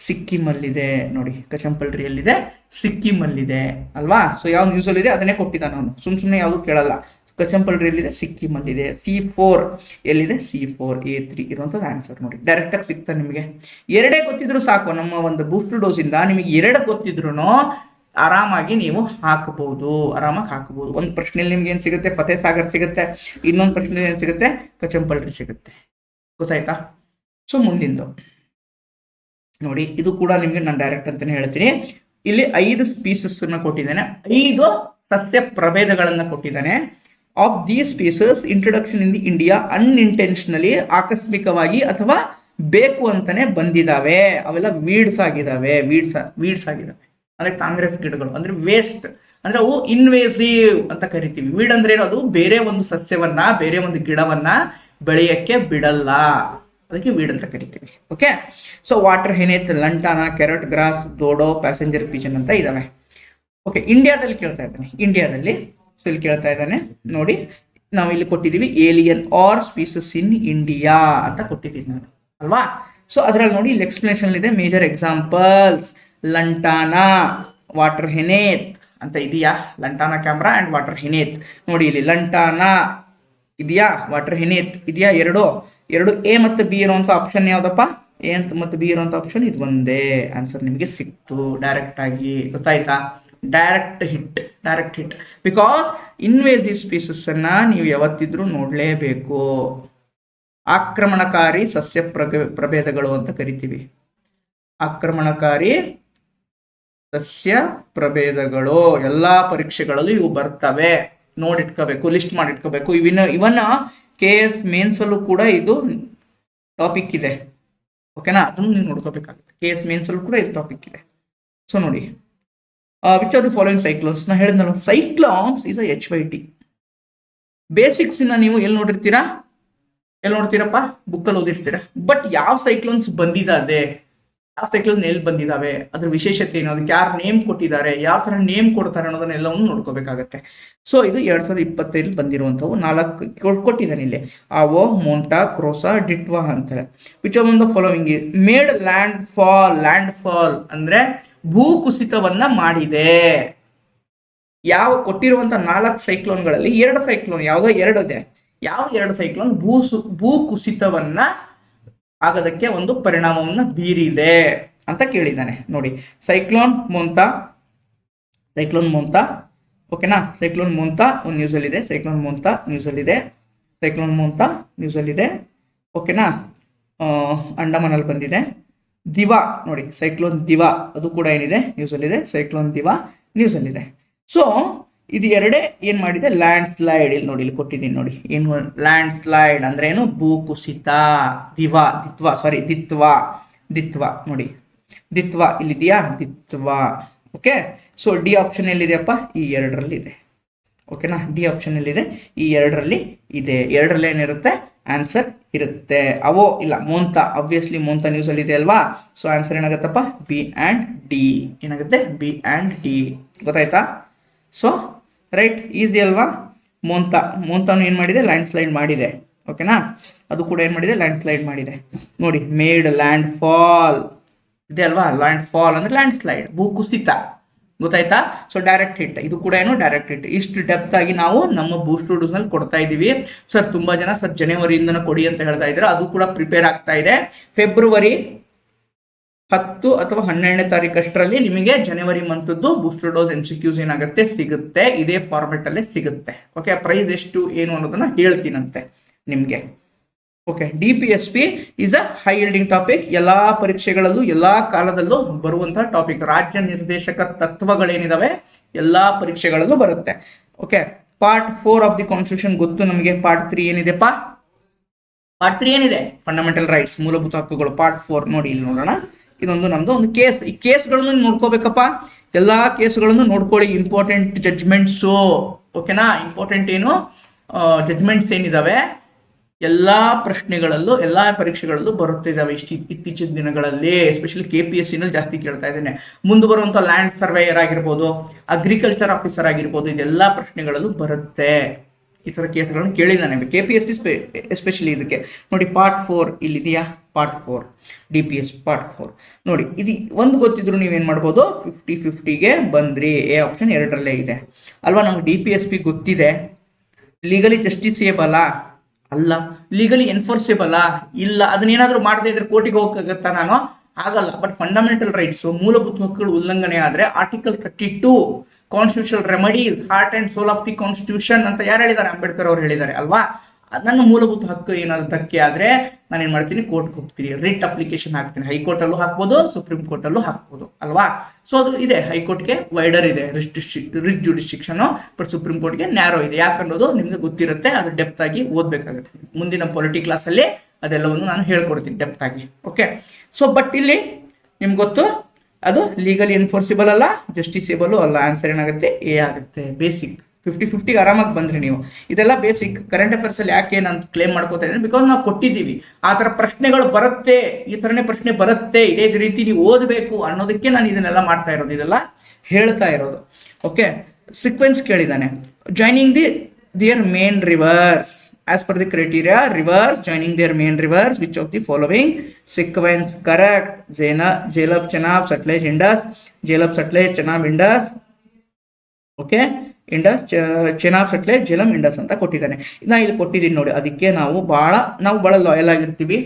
ಸಿಕ್ಕಿಮಲ್ಲಿದೆ ನೋಡಿ. ಕಚಂಪಲ್ರಿ ಎಲ್ಲಿದೆ? ಸಿಕ್ಕಿಮಲ್ಲಿದೆ ಅಲ್ವಾ? ಸೊ ಯಾವ ನ್ಯೂಸಲ್ಲಿದೆ ಅದನ್ನೇ ಕೊಟ್ಟಿದ್ದಾನೆ ಅವನು, ಸುಮ್ಮನೆ ಯಾವುದು ಕೇಳಲ್ಲ. ಕಚಂಪಲ್ರಿ ಎಲ್ಲಿದೆ? ಸಿಕ್ಕಿಮಲ್ಲಿದೆ. C4 ಎಲ್ಲಿದೆ? C4 A3 ಇರುವಂಥದ್ದು ಆನ್ಸರ್ ನೋಡಿ. ಡೈರೆಕ್ಟಾಗಿ ಸಿಗ್ತಾ ನಿಮಗೆ. 2 ಗೊತ್ತಿದ್ರು ಸಾಕು. ನಮ್ಮ ಒಂದು ಬೂಸ್ಟರ್ ಡೋಸಿಂದ ನಿಮಗೆ 2 ಗೊತ್ತಿದ್ರು ಆರಾಮಾಗಿ ನೀವು ಆರಾಮಾಗಿ ಹಾಕಬಹುದು. ಒಂದು ಪ್ರಶ್ನೆಯಲ್ಲಿ ನಿಮ್ಗೆ ಏನು ಸಿಗುತ್ತೆ? ಫತೇ ಸಾಗರ್ ಸಿಗುತ್ತೆ. ಇನ್ನೊಂದು ಪ್ರಶ್ನೆಯಲ್ಲಿ ಏನು ಸಿಗುತ್ತೆ? ಕಚಂಪಲ್ರಿ ಸಿಗುತ್ತೆ. ಗೊತ್ತಾಯ್ತಾ? ಸೊ ಮುಂದಿಂದು ನೋಡಿ, ಇದು ಕೂಡ ನಿಮಗೆ ನಾನು ಡೈರೆಕ್ಟ್ ಅಂತಾನೆ ಹೇಳ್ತೀನಿ. ಇಲ್ಲಿ 5 ಸ್ಪೀಸಸ್ ಕೊಟ್ಟಿದ್ದಾನೆ, 5 ಸಸ್ಯ ಪ್ರಭೇದಗಳನ್ನ ಕೊಟ್ಟಿದ್ದಾನೆ. Of these species introduction in the India unintentionally, ಆಕಸ್ಮಿಕವಾಗಿ ಅಥವಾ ಬೇಕು ಅಂತಾನೆ ಬಂದಿದ್ದಾವೆ. ಅವೆಲ್ಲ ವೀಡ್ಸ್ ಆಗಿದ್ದಾವೆ. ಅಂದ್ರೆ ಕಾಂಗ್ರೆಸ್ ಗಿಡಗಳು, ಅಂದ್ರೆ ವೇಸ್ಟ್, ಅಂದ್ರೆ ಅವು ಇನ್ವೇಸಿವ್ ಅಂತ ಕರಿತೀವಿ. ವೀಡ್ ಅಂದ್ರೆ ಏನು? ಅದು ಬೇರೆ ಒಂದು ಸಸ್ಯವನ್ನ, ಬೇರೆ ಒಂದು ಗಿಡವನ್ನ ಬೆಳೆಯಕ್ಕೆ ಬಿಡಲ್ಲ, ಅದಕ್ಕೆ ವೀಡ್ ಅಂತ ಕರಿತೀವಿ. Okay, so water hyacinth, lantana, carrot grass, dodo, passenger pigeon ಅಂತ ಇದಾವೆ. ಓಕೆ, ಇಂಡಿಯಾದಲ್ಲಿ ಕೇಳ್ತಾ ಇದ್ದಾನೆ. ಸೊ ಇಲ್ಲಿ ಕೇಳ್ತಾ ಇದ್ದಾನೆ ನೋಡಿ, ನಾವು ಇಲ್ಲಿ ಕೊಟ್ಟಿದ್ದೀವಿ alien are species in India ಅಂತ ಕೊಟ್ಟಿದ್ದೀನಿ ನಾನು ಅಲ್ವಾ? ಸೊ ಅದರಲ್ಲಿ ನೋಡಿ, ಇಲ್ಲಿ ಎಕ್ಸ್ಪ್ಲನೇಷನ್ ಇದೆ. ಮೇಜರ್ ಎಕ್ಸಾಂಪಲ್ಸ್ ಲಂಟಾನ, ವಾಟರ್ ಹೆನೆತ್ ಅಂತ ಇದೆಯಾ? ಲಂಟಾನ ಕ್ಯಾಮ್ರಾ ಅಂಡ್ ವಾಟರ್ ಹೆನೆತ್ ನೋಡಿ. ಇಲ್ಲಿ ಲಂಟಾನ ಇದೆಯಾ, ವಾಟರ್ ಹೆನೆತ್ ಇದೆಯಾ? ಎರಡು ಎ ಮತ್ತು ಬಿ ಇರುವಂತ ಆಪ್ಷನ್ ಯಾವ್ದಪ್ಪ? ಎ ಅಂತ ಮತ್ತು ಬಿ ಇರೋಂಥ ಆಪ್ಷನ್ ಇದು ಒಂದೇ ಆನ್ಸರ್ ನಿಮಗೆ ಸಿಕ್ತು ಡೈರೆಕ್ಟ್ ಆಗಿ. ಗೊತ್ತಾಯ್ತಾ? Direct hit because invasive species ಅನ್ನ ನೀವು ಯಾವತ್ತಿದ್ರೂ ನೋಡಲೇಬೇಕು. ಆಕ್ರಮಣಕಾರಿ ಸಸ್ಯ ಪ್ರಭೇದಗಳು ಅಂತ ಕರಿತೀವಿ. ಆಕ್ರಮಣಕಾರಿ ಸಸ್ಯ ಪ್ರಭೇದಗಳು ಎಲ್ಲಾ ಪರೀಕ್ಷೆಗಳಲ್ಲೂ ಇವು ಬರ್ತವೆ, ನೋಡಿಟ್ಕೋಬೇಕು, ಲಿಸ್ಟ್ ಮಾಡಿಟ್ಕೋಬೇಕು. ಇವನ್ನ KS ಮೇನ್ಸ್ ಅಲ್ಲೂ ಕೂಡ ಇದು ಟಾಪಿಕ್ ಇದೆ. ಓಕೆನಾ? ಅದನ್ನು ನೀವು ನೋಡ್ಕೋಬೇಕಾಗುತ್ತೆ. KS ಮೇನ್ಸ್ ಅಲ್ಲೂ ಕೂಡ ಇದು ಟಾಪಿಕ್ ಇದೆ. ಸೊ ನೋಡಿ, which are the following cyclones? ನಾ ಹೇಳಿದ್ನಲ್ಲ, ಸೈಕ್ಲೋನ್ಸ್ ಇಸ್ HYT. ಬೇಸಿಕ್ಸ್ ನೀವು ಎಲ್ಲಿ ನೋಡ್ತೀರಪ್ಪ? ಬುಕ್ಕಲ್ಲಿ ಓದಿರ್ತೀರಾ. ಬಟ್ ಯಾವ ಸೈಕ್ಲೋನ್ಸ್ ಬಂದಿದೆ, ಯಾವ ಸೈಕ್ಲೋನ್ ಎಲ್ಲಿ ಬಂದಿದ್ದಾವೆ, ಅದ್ರ ವಿಶೇಷತೆ ಏನು, ಅದಕ್ಕೆ ಯಾರು ನೇಮ್ ಕೊಟ್ಟಿದ್ದಾರೆ, ಯಾವ ತರ ನೇಮ್ ಕೊಡ್ತಾರೆ ಅನ್ನೋದನ್ನೆಲ್ಲವನ್ನು ನೋಡ್ಕೋಬೇಕಾಗತ್ತೆ. ಸೊ ಇದು 2025 ಬಂದಿರುವಂಥವು 4 ಕೊಟ್ಟಿದ್ದಾನೆ ಇಲ್ಲಿ. ಆವೋ, ಮೋಂಟಾ, ಕ್ರೋಸಾ, ಡಿಟ್ವಾ ಅಂತೇಳಿ. Which are the following made land fall ಅಂದ್ರೆ ಭೂಕುಸಿತವನ್ನ ಮಾಡಿದೆ. ಯಾವ ಕೊಟ್ಟಿರುವಂತ 4 ಸೈಕ್ಲೋನ್ಗಳಲ್ಲಿ 2 ಸೈಕ್ಲೋನ್, ಯಾವುದೋ 2 ಇದೆ. ಯಾವ 2 ಸೈಕ್ಲೋನ್ ಭೂಕುಸಿತವನ್ನ ಆಗೋದಕ್ಕೆ ಒಂದು ಪರಿಣಾಮವನ್ನು ಬೀರಿದೆ ಅಂತ ಕೇಳಿದ್ದಾನೆ. ನೋಡಿ, ಸೈಕ್ಲೋನ್ ಮೊಂತಾ, ಓಕೆನಾ? ಸೈಕ್ಲೋನ್ ಮೊಂತಾ ಒಂದು ನ್ಯೂಸಲ್ಲಿದೆ, ಸೈಕ್ಲೋನ್ ಮೊಂತಾ ನ್ಯೂಸಲ್ಲಿದೆ, ಓಕೆನಾ? ಅಂಡಮಾನಲ್ಲಿ ಬಂದಿದೆ. ದಿವಾ ನೋಡಿ, ಸೈಕ್ಲೋನ್ ದಿವಾ ಅದು ಕೂಡ ಏನಿದೆ ನ್ಯೂಸಲ್ಲಿದೆ, ಸೈಕ್ಲೋನ್ ದಿವಾ ನ್ಯೂಸಲ್ಲಿದೆ. ಸೊ ಇದು ಎರಡೇ ಏನ್ ಮಾಡಿದೆ, ಲ್ಯಾಂಡ್ ಸ್ಲೈಡ್. ಇಲ್ಲಿ ನೋಡಿ, ಇಲ್ಲಿ ಕೊಟ್ಟಿದ್ದೀನಿ ನೋಡಿ, ಏನು ಲ್ಯಾಂಡ್ ಸ್ಲೈಡ್ ಅಂದ್ರೆ ಏನು, ಭೂಕುಸಿತ. ದಿತ್ವಾ ನೋಡಿ, ದಿತ್ವಾ ಇಲ್ಲಿದೆಯಾ, Ditwah. Okay, so D option ಎಲ್ಲಿದೆಯಪ್ಪ? ಈ 2ರಲ್ಲಿ ಇದೆ. ಓಕೆನಾ? ಡಿ ಆಪ್ಷನ್ ಎಲ್ಲಿದೆ? ಈ 2ರಲ್ಲಿ ಇದೆ. 2ರಲ್ಲಿ ಏನಿರುತ್ತೆ? ಆನ್ಸರ್ ಇರುತ್ತೆ. ಅವೋ ಇಲ್ಲ, ಮೋಂತಾ, ಆಬ್ವಿಯಸ್ಲಿ ಮೋಂತಾ ನ್ಯೂಸ್ ಅಲ್ಲಿ ಇದೆ ಅಲ್ವಾ? ಸೊ ಆನ್ಸರ್ ಏನಾಗುತ್ತಪ್ಪ? B and D. ಏನಾಗುತ್ತೆ? B and D. ಗೊತ್ತಾಯ್ತಾ? ಸೊ ರೈಟ್, ಈಸಿ ಅಲ್ವಾ? ಮೋಂತಾನು ಏನು ಮಾಡಿದೆ? ಲ್ಯಾಂಡ್ ಸ್ಲೈಡ್ ಮಾಡಿದೆ. ಓಕೆನಾ? ಅದು ಕೂಡ ಏನು ಮಾಡಿದೆ? ಲ್ಯಾಂಡ್ ಸ್ಲೈಡ್ ಮಾಡಿದೆ. ನೋಡಿ, ಮೇಡ್ ಲ್ಯಾಂಡ್ ಫಾಲ್ ಇದೆ ಅಲ್ವಾ? ಲ್ಯಾಂಡ್ ಫಾಲ್ ಅಂದ್ರೆ ಲ್ಯಾಂಡ್ ಸ್ಲೈಡ್, ಭೂಕುಸಿತ. ಗೊತ್ತಾಯ್ತಾ? ಸೊ ಡೈರೆಕ್ಟ್ ಹಿಟ್, ಇದು ಕೂಡ ಏನು ಡೈರೆಕ್ಟ್ ಹಿಟ್. ಇಷ್ಟು ಡೆಪ್ತ್ ಆಗಿ ನಾವು ನಮ್ಮ ಬೂಸ್ಟರ್ ಡೋಸ್ ನಲ್ಲಿ ಕೊಡ್ತಾ ಇದೀವಿ. ಸರ್ ತುಂಬಾ ಜನ ಸರ್ ಜನವರಿಯಿಂದ ಕೊಡಿ ಅಂತ ಹೇಳ್ತಾ ಇದ್ದಾರೆ, ಅದು ಕೂಡ ಪ್ರಿಪೇರ್ ಆಗ್ತಾ ಇದೆ. ಫೆಬ್ರವರಿ 10 ಅಥವಾ 12ನೇ ತಾರೀಕಷ್ಟರಲ್ಲಿ ನಿಮಗೆ ಜನವರಿ ಮಂತದ್ದು ಬೂಸ್ಟರ್ ಡೋಸ್ MCQs ಏನಾಗುತ್ತೆ ಸಿಗುತ್ತೆ, ಇದೇ ಫಾರ್ಮೆಟ್ ಅಲ್ಲೇ ಸಿಗುತ್ತೆ. ಓಕೆ, ಪ್ರೈಸ್ ಎಷ್ಟು ಏನು ಅನ್ನೋದನ್ನ ಹೇಳ್ತೀನಂತೆ ನಿಮ್ಗೆ. Okay, DPSP is a high ಯೀಲ್ಡಿಂಗ್ topic. ಎಲ್ಲಾ ಪರೀಕ್ಷೆಗಳಲ್ಲೂ ಎಲ್ಲಾ ಕಾಲದಲ್ಲೂ ಬರುವಂತಹ ಟಾಪಿಕ್. ರಾಜ್ಯ ನಿರ್ದೇಶಕ ತತ್ವಗಳೇನಿದಾವೆ ಎಲ್ಲಾ ಪರೀಕ್ಷೆಗಳಲ್ಲೂ ಬರುತ್ತೆ. Okay, part 4 of the constitution ಗೊತ್ತು ನಮಗೆ. ಪಾರ್ಟ್ 3 ಏನಿದೆಪ್ಪ? ಪಾರ್ಟ್ 3 ಏನಿದೆ? ಫಂಡಮೆಂಟಲ್ ರೈಟ್ಸ್, ಮೂಲಭೂತ ಹಕ್ಕುಗಳು. ಪಾರ್ಟ್ 4 ನೋಡಿ, ಇಲ್ಲಿ ನೋಡೋಣ. ಇದೊಂದು ನಮ್ದು ಒಂದು ಕೇಸ್. ಈ ಕೇಸ್ಗಳನ್ನು ನೋಡ್ಕೋಬೇಕಪ್ಪ, ಎಲ್ಲಾ ಕೇಸ್ಗಳನ್ನು ನೋಡ್ಕೊಳ್ಳಿ. ಇಂಪಾರ್ಟೆಂಟ್ ಜಡ್ಜ್ಮೆಂಟ್ಸು. ಓಕೆನಾ? ಇಂಪಾರ್ಟೆಂಟ್ ಏನು ಜಡ್ಜ್ಮೆಂಟ್ಸ್ ಏನಿದಾವೆ ಎಲ್ಲಾ ಪ್ರಶ್ನೆಗಳಲ್ಲೂ ಎಲ್ಲಾ ಪರೀಕ್ಷೆಗಳಲ್ಲೂ ಬರುತ್ತಿದ್ದಾವೆ ಇತ್ತೀಚಿನ ದಿನಗಳಲ್ಲಿ. ಎಸ್ಪೆಷಲಿ KPSC ನಲ್ಲಿ ಜಾಸ್ತಿ ಕೇಳ್ತಾ ಇದ್ದೇನೆ. ಮುಂದೆ ಬರುವಂತ ಲ್ಯಾಂಡ್ ಸರ್ವೇಯರ್ ಆಗಿರ್ಬೋದು, ಅಗ್ರಿಕಲ್ಚರ್ ಆಫೀಸರ್ ಆಗಿರ್ಬೋದು, ಇದೆಲ್ಲಾ ಪ್ರಶ್ನೆಗಳಲ್ಲೂ ಬರುತ್ತೆ. ಈ ತರ ಕೇಸ್ಗಳನ್ನು ಕೇಳಿದ್ದಾನೆ KPSC ಎಸ್ಪೆಷಲಿ ಇದಕ್ಕೆ. ನೋಡಿ, ಪಾರ್ಟ್ 4 ಇಲ್ಲಿದೆಯಾ? ಪಾರ್ಟ್ 4 DPS ಪಾರ್ಟ್ 4 ನೋಡಿ. ಇದು ಒಂದು ಗೊತ್ತಿದ್ರು ನೀವೇನ್ ಮಾಡ್ಬೋದು, 50-50ಗೆ ಬಂದ್ರಿ. ಎ ಆಪ್ಷನ್ 2ರಲ್ಲೇ ಇದೆ ಅಲ್ವಾ? ನಮ್ಗೆ DPSP ಗೊತ್ತಿದೆ. ಲೀಗಲಿ ಜಸ್ಟಿಸಿಯೇಬಲ್ ಅಲ್ಲ, ಲೀಗಲಿ ಎನ್ಫೋರ್ಸೇಬಲ್ ಇಲ್ಲ. ಅದನ್ನೇನಾದ್ರೂ ಮಾಡದೇ ಇದ್ರೆ ಕೋರ್ಟಿಗೆ ಹೋಗಕ್ಕಾಗತ್ತಾ? ನಾನು ಆಗಲ್ಲ. ಬಟ್ ಫಂಡಮೆಂಟಲ್ ರೈಟ್ಸ್, ಮೂಲಭೂತ ಹಕ್ಕುಗಳು ಉಲ್ಲಂಘನೆ ಆದ್ರೆ article 32 constitutional remedies, heart and soul of the constitution ಅಂತ ಯಾರು ಹೇಳಿದ್ದಾರೆ? ಅಂಬೇಡ್ಕರ್ ಅವರು ಹೇಳಿದ್ದಾರೆ ಅಲ್ವಾ? ನನ್ನ ಮೂಲಭೂತ ಹಕ್ಕು ಏನಾದ್ರು ಧಕ್ಕೆ ಆದ್ರೆ ನಾನು ಏನ್ ಮಾಡ್ತೀನಿ, ಕೋರ್ಟ್ಗೆ ಹೋಗ್ತೀನಿ, ರಿಟ್ ಅಪ್ಲಿಕೇಶನ್ ಹಾಕ್ತೀನಿ. ಹೈಕೋರ್ಟ್ ಅಲ್ಲೂ ಹಾಕ್ಬೋದು, ಸುಪ್ರೀಂ ಕೋರ್ಟ್ ಅಲ್ಲೂ ಹಾಕ್ಬೋದು ಅಲ್ವಾ? ಸೊ ಅದು ಇದೆ. ಹೈಕೋರ್ಟ್ಗೆ ವೈಡರ್ ಇದೆ ರಿಟ್ ಜುಡಿಸ್ಟಿಕ್ಷನ್, ಬಟ್ ಸುಪ್ರೀಂ ಕೋರ್ಟ್ಗೆ ನ್ಯಾರೋ ಇದೆ. ಯಾಕನ್ನೋದು ನಿಮ್ಗೆ ಗೊತ್ತಿರುತ್ತೆ, ಅದು ಡೆಪ್ತ್ ಆಗಿ ಓದ್ಬೇಕಾಗುತ್ತೆ. ಮುಂದಿನ ಪೊಲಿಟಿ ಕ್ಲಾಸ್ ಅಲ್ಲಿ ಅದೆಲ್ಲವನ್ನು ನಾನು ಹೇಳ್ಕೊಡ್ತೀನಿ ಡೆಪ್ತ್ ಆಗಿ. ಓಕೆ, ಸೊ ಬಟ್ ಇಲ್ಲಿ ನಿಮ್ಗೆ ಗೊತ್ತು, ಅದು ಲೀಗಲಿ ಎನ್ಫೋರ್ಸಿಬಲ್ ಅಲ್ಲ, ಜಸ್ಟಿಸೇಬಲ್ ಅಲ್ಲ. ಆನ್ಸರ್ ಏನಾಗುತ್ತೆ? ಎ ಆಗುತ್ತೆ. ಬೇಸಿಕ್ 50-50 ಆರಾಮಾಗಿ ಬಂದ್ರಿ ನೀವು. ಇದೆಲ್ಲ ಬೇಸಿಕ್. ಕರೆಂಟ್ ಅಫೇರ್ಸ್ ಅಲ್ಲಿ ಯಾಕೆ ನಾನು ಕ್ಲೇಮ್ ಮಾಡ್ಕೋತಾ ಇದ್ದೀನಿ, ಬಿಕಾಸ್ ನಾವು ಕೊಟ್ಟಿದ್ದೀವಿ. ಆ ಥರ ಪ್ರಶ್ನೆಗಳು ಬರುತ್ತೆ, ಈ ಥರನೇ ಪ್ರಶ್ನೆ ಬರುತ್ತೆ, ಇದೇ ರೀತಿ ನೀವು ಓದಬೇಕು ಅನ್ನೋದಕ್ಕೆ ನಾನು ಇದನ್ನೆಲ್ಲ ಮಾಡ್ತಾ ಇರೋದು, ಇದೆಲ್ಲ ಹೇಳ್ತಾ ಇರೋದು. ಓಕೆ, ಸೀಕ್ವೆನ್ಸ್ ಕೇಳಿದ್ದಾನೆ. Joining their main rivers as per the criteria, rivers joining their main rivers, which of the following sequence correct? Jhelab, Chenab, Satluj, Indus. Jhelab, Satluj, Chenab, Indus. Okay, Indus, Chenab, Sutlej, Jhelum, Indus ಅಂತ ಕೊಟ್ಟಿದ್ದಾನೆ. ನಾ ಇಲ್ಲಿ ಕೊಟ್ಟಿದ್ದೀನಿ ನೋಡಿ. ಅದಕ್ಕೆ ನಾವು ಬಹಳ ಲಾಯಲ್ ಆಗಿರ್ತೀವಿ.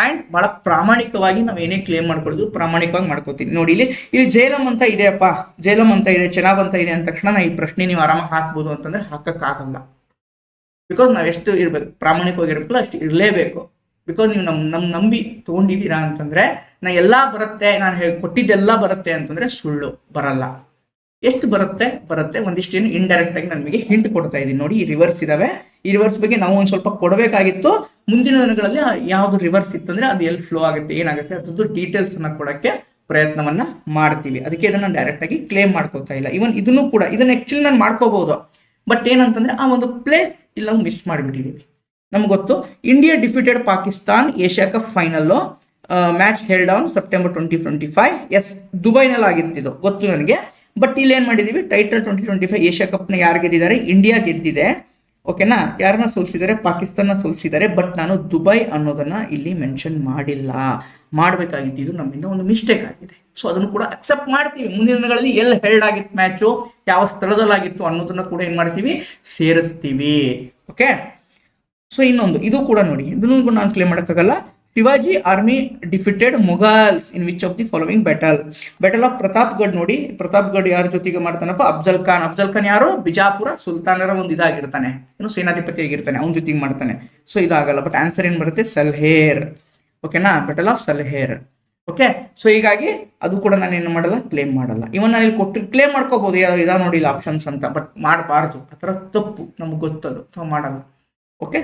ಆ್ಯಂಡ್ ಭಾಳ ಪ್ರಾಮಾಣಿಕವಾಗಿ ನಾವು ಏನೇ ಕ್ಲೇಮ್ ಮಾಡ್ಕೊಳ್ಳೋದು ಪ್ರಾಮಾಣಿಕವಾಗಿ ಮಾಡ್ಕೋತೀನಿ. ನೋಡಿ ಇಲ್ಲಿ ಜೇಲಂ ಅಂತ ಇದೆಯಪ್ಪ, ಜೇಲಂ ಅಂತ ಇದೆ, ಚೆನಾಬ್ ಅಂತ ಇದೆ ಅಂದ ತಕ್ಷಣ ನಾ ಈ ಪ್ರಶ್ನೆ ನೀವು ಆರಾಮಾಗಿ ಹಾಕ್ಬೋದು ಅಂತಂದ್ರೆ ಹಾಕಕ್ಕಾಗಲ್ಲ. ಬಿಕಾಸ್ ನಾವು ಎಷ್ಟು ಇರ್ಬೇಕು, ಪ್ರಾಮಾಣಿಕವಾಗಿರ್ಬೇಕಲ್ಲ ಅಷ್ಟು ಇರಲೇಬೇಕು. ಬಿಕಾಸ್ ನೀವು ನಮ್ಮ ನಂಬಿ ತೊಗೊಂಡಿದ್ದೀರಾ ಅಂತಂದ್ರೆ ನಾ ಎಲ್ಲ ಬರುತ್ತೆ, ನಾನು ಕೊಟ್ಟಿದ್ದೆಲ್ಲ ಬರುತ್ತೆ ಅಂತಂದ್ರೆ ಸುಳ್ಳು, ಬರಲ್ಲ. ಎಷ್ಟು ಬರುತ್ತೆ ಒಂದಿಷ್ಟು ಏನು ಇಂಡೈರೆಕ್ಟ್ ಆಗಿ ನಮಗೆ ಹಿಂಟ್ ಕೊಡ್ತಾ ಇದ್ದೀನಿ. ನೋಡಿ ಈ ರಿವರ್ಸ್ ಇದಾವೆ, ಈ ರಿವರ್ಸ್ ಬಗ್ಗೆ ನಾವು ಒಂದು ಸ್ವಲ್ಪ ಕೊಡಬೇಕಾಗಿತ್ತು. ಮುಂದಿನ ದಿನಗಳಲ್ಲಿ ಯಾವ್ದು ರಿವರ್ಸ್ ಇತ್ತಂದ್ರೆ ಅದು ಎಲ್ಲಿ ಫ್ಲೋ ಆಗುತ್ತೆ, ಏನಾಗುತ್ತೆ ಅದ್ರದ್ದು ಡೀಟೇಲ್ಸ್ ಅನ್ನ ಕೊಡಕ್ಕೆ ಪ್ರಯತ್ನವನ್ನ ಮಾಡ್ತೀವಿ. ಅದಕ್ಕೆ ಇದನ್ನ ಡೈರೆಕ್ಟ್ ಆಗಿ ಕ್ಲೇಮ್ ಮಾಡ್ಕೋತಾ ಇಲ್ಲ. ಇವನ್ ಇದನ್ನು ಕೂಡ ಇದನ್ನ ಆಕ್ಚುಲಿ ನಾನು ಮಾಡ್ಕೋಬಹುದು, ಬಟ್ ಏನಂತಂದ್ರೆ ಆ ಒಂದು ಪ್ಲೇಸ್ ಇಲ್ಲ ಮಿಸ್ ಮಾಡಿಬಿಟ್ಟಿದೀವಿ. ನಮ್ಗೆ ಗೊತ್ತು, India defeated Pakistan Asia cup final match held on September 2025. Yes, ದುಬೈನಲ್ಲಿ ಆಗಿರ್ತಿದ್ದು ಗೊತ್ತು ನನಗೆ. ಬಟ್ ಇಲ್ಲಿ ಏನ್ ಮಾಡಿದೀವಿ, ಟೈಟಲ್ 2025 ಏಷ್ಯಾ ಕಪ್ನ ಯಾರು ಗೆದ್ದಿದ್ದಾರೆ, ಇಂಡಿಯಾ ಗೆದ್ದಿದೆ. ಓಕೆನಾ, ಯಾರನ್ನ ಸೋಲಿಸಿದ್ದಾರೆ, ಪಾಕಿಸ್ತಾನ ಸೋಲಿಸಿದ್ದಾರೆ. ಬಟ್ ನಾನು ದುಬೈ ಅನ್ನೋದನ್ನ ಇಲ್ಲಿ ಮೆನ್ಷನ್ ಮಾಡಿಲ್ಲ, ಮಾಡಬೇಕಾಗಿದ್ದು ನಮ್ಮಿಂದ ಒಂದು ಮಿಸ್ಟೇಕ್ ಆಗಿದೆ. ಸೊ ಅದನ್ನು ಕೂಡ ಅಕ್ಸೆಪ್ಟ್ ಮಾಡ್ತೀವಿ. ಮುಂದಿನ ದಿನಗಳಲ್ಲಿ ಎಲ್ಲಿ ಹೆಲ್ಡ್ ಆಗಿತ್ತು ಮ್ಯಾಚು, ಯಾವ ಸ್ಥಳದಲ್ಲಾಗಿತ್ತು ಅನ್ನೋದನ್ನ ಕೂಡ ಏನ್ ಮಾಡ್ತೀವಿ, ಸೇರಿಸ್ತೀವಿ. ಓಕೆ, ಸೊ ಇನ್ನೊಂದು ಇದು ಕೂಡ ನೋಡಿ, ಇದನ್ನು ಕೂಡ ನಾನು ಕ್ಲೇಮ್ ಮಾಡೋಕ್ಕಾಗಲ್ಲ. Shivaji army defeated Mughals in which of the following battle of Pratapgarh. ನೋಡಿ ಪ್ರತಾಪ್ಗಢ್ ಯಾರ ಜೊತೆಗೆ ಮಾಡ್ತಾನಪ್ಪ, ಅಫ್ಜಲ್ ಖಾನ್ ಯಾರು, ಬಿಜಾಪುರ ಸುಲ್ತಾನರ ಒಂದು ಇದಾಗಿರ್ತಾನೆ, ಏನು ಸೇನಾಧಿಪತಿ ಆಗಿರ್ತಾನೆ, ಅವನ ಜೊತೆಗೆ ಮಾಡ್ತಾನೆ. ಸೊ ಇದಾಗಲ್ಲ, ಬಟ್ ಆನ್ಸರ್ ಏನ್ ಬರುತ್ತೆ, ಸಲ್ಹೇರ್. ಓಕೆನಾ, ಬ್ಯಾಟಲ್ ಆಫ್ ಸಲ್ಹೇರ್. ಓಕೆ, ಸೊ ಹೀಗಾಗಿ ಅದು ಕೂಡ ನಾನು ಏನು ಮಾಡಲ್ಲ, ಕ್ಲೇಮ್ ಮಾಡಲ್ಲ. ಇವನ್ ನಾನು ಇಲ್ಲಿ ಕೊಟ್ಟು ಕ್ಲೇಮ್ ಮಾಡ್ಕೋಬಹುದು, ಇದಾ ನೋಡಿ ಆಪ್ಷನ್ಸ್ ಅಂತ, ಬಟ್ ಮಾಡಬಾರ್ದು, ಆ ಥರ ತಪ್ಪು, ನಮ್ಗೆ ಗೊತ್ತದು, ಸೊ ಮಾಡಲ್ಲ. Okay,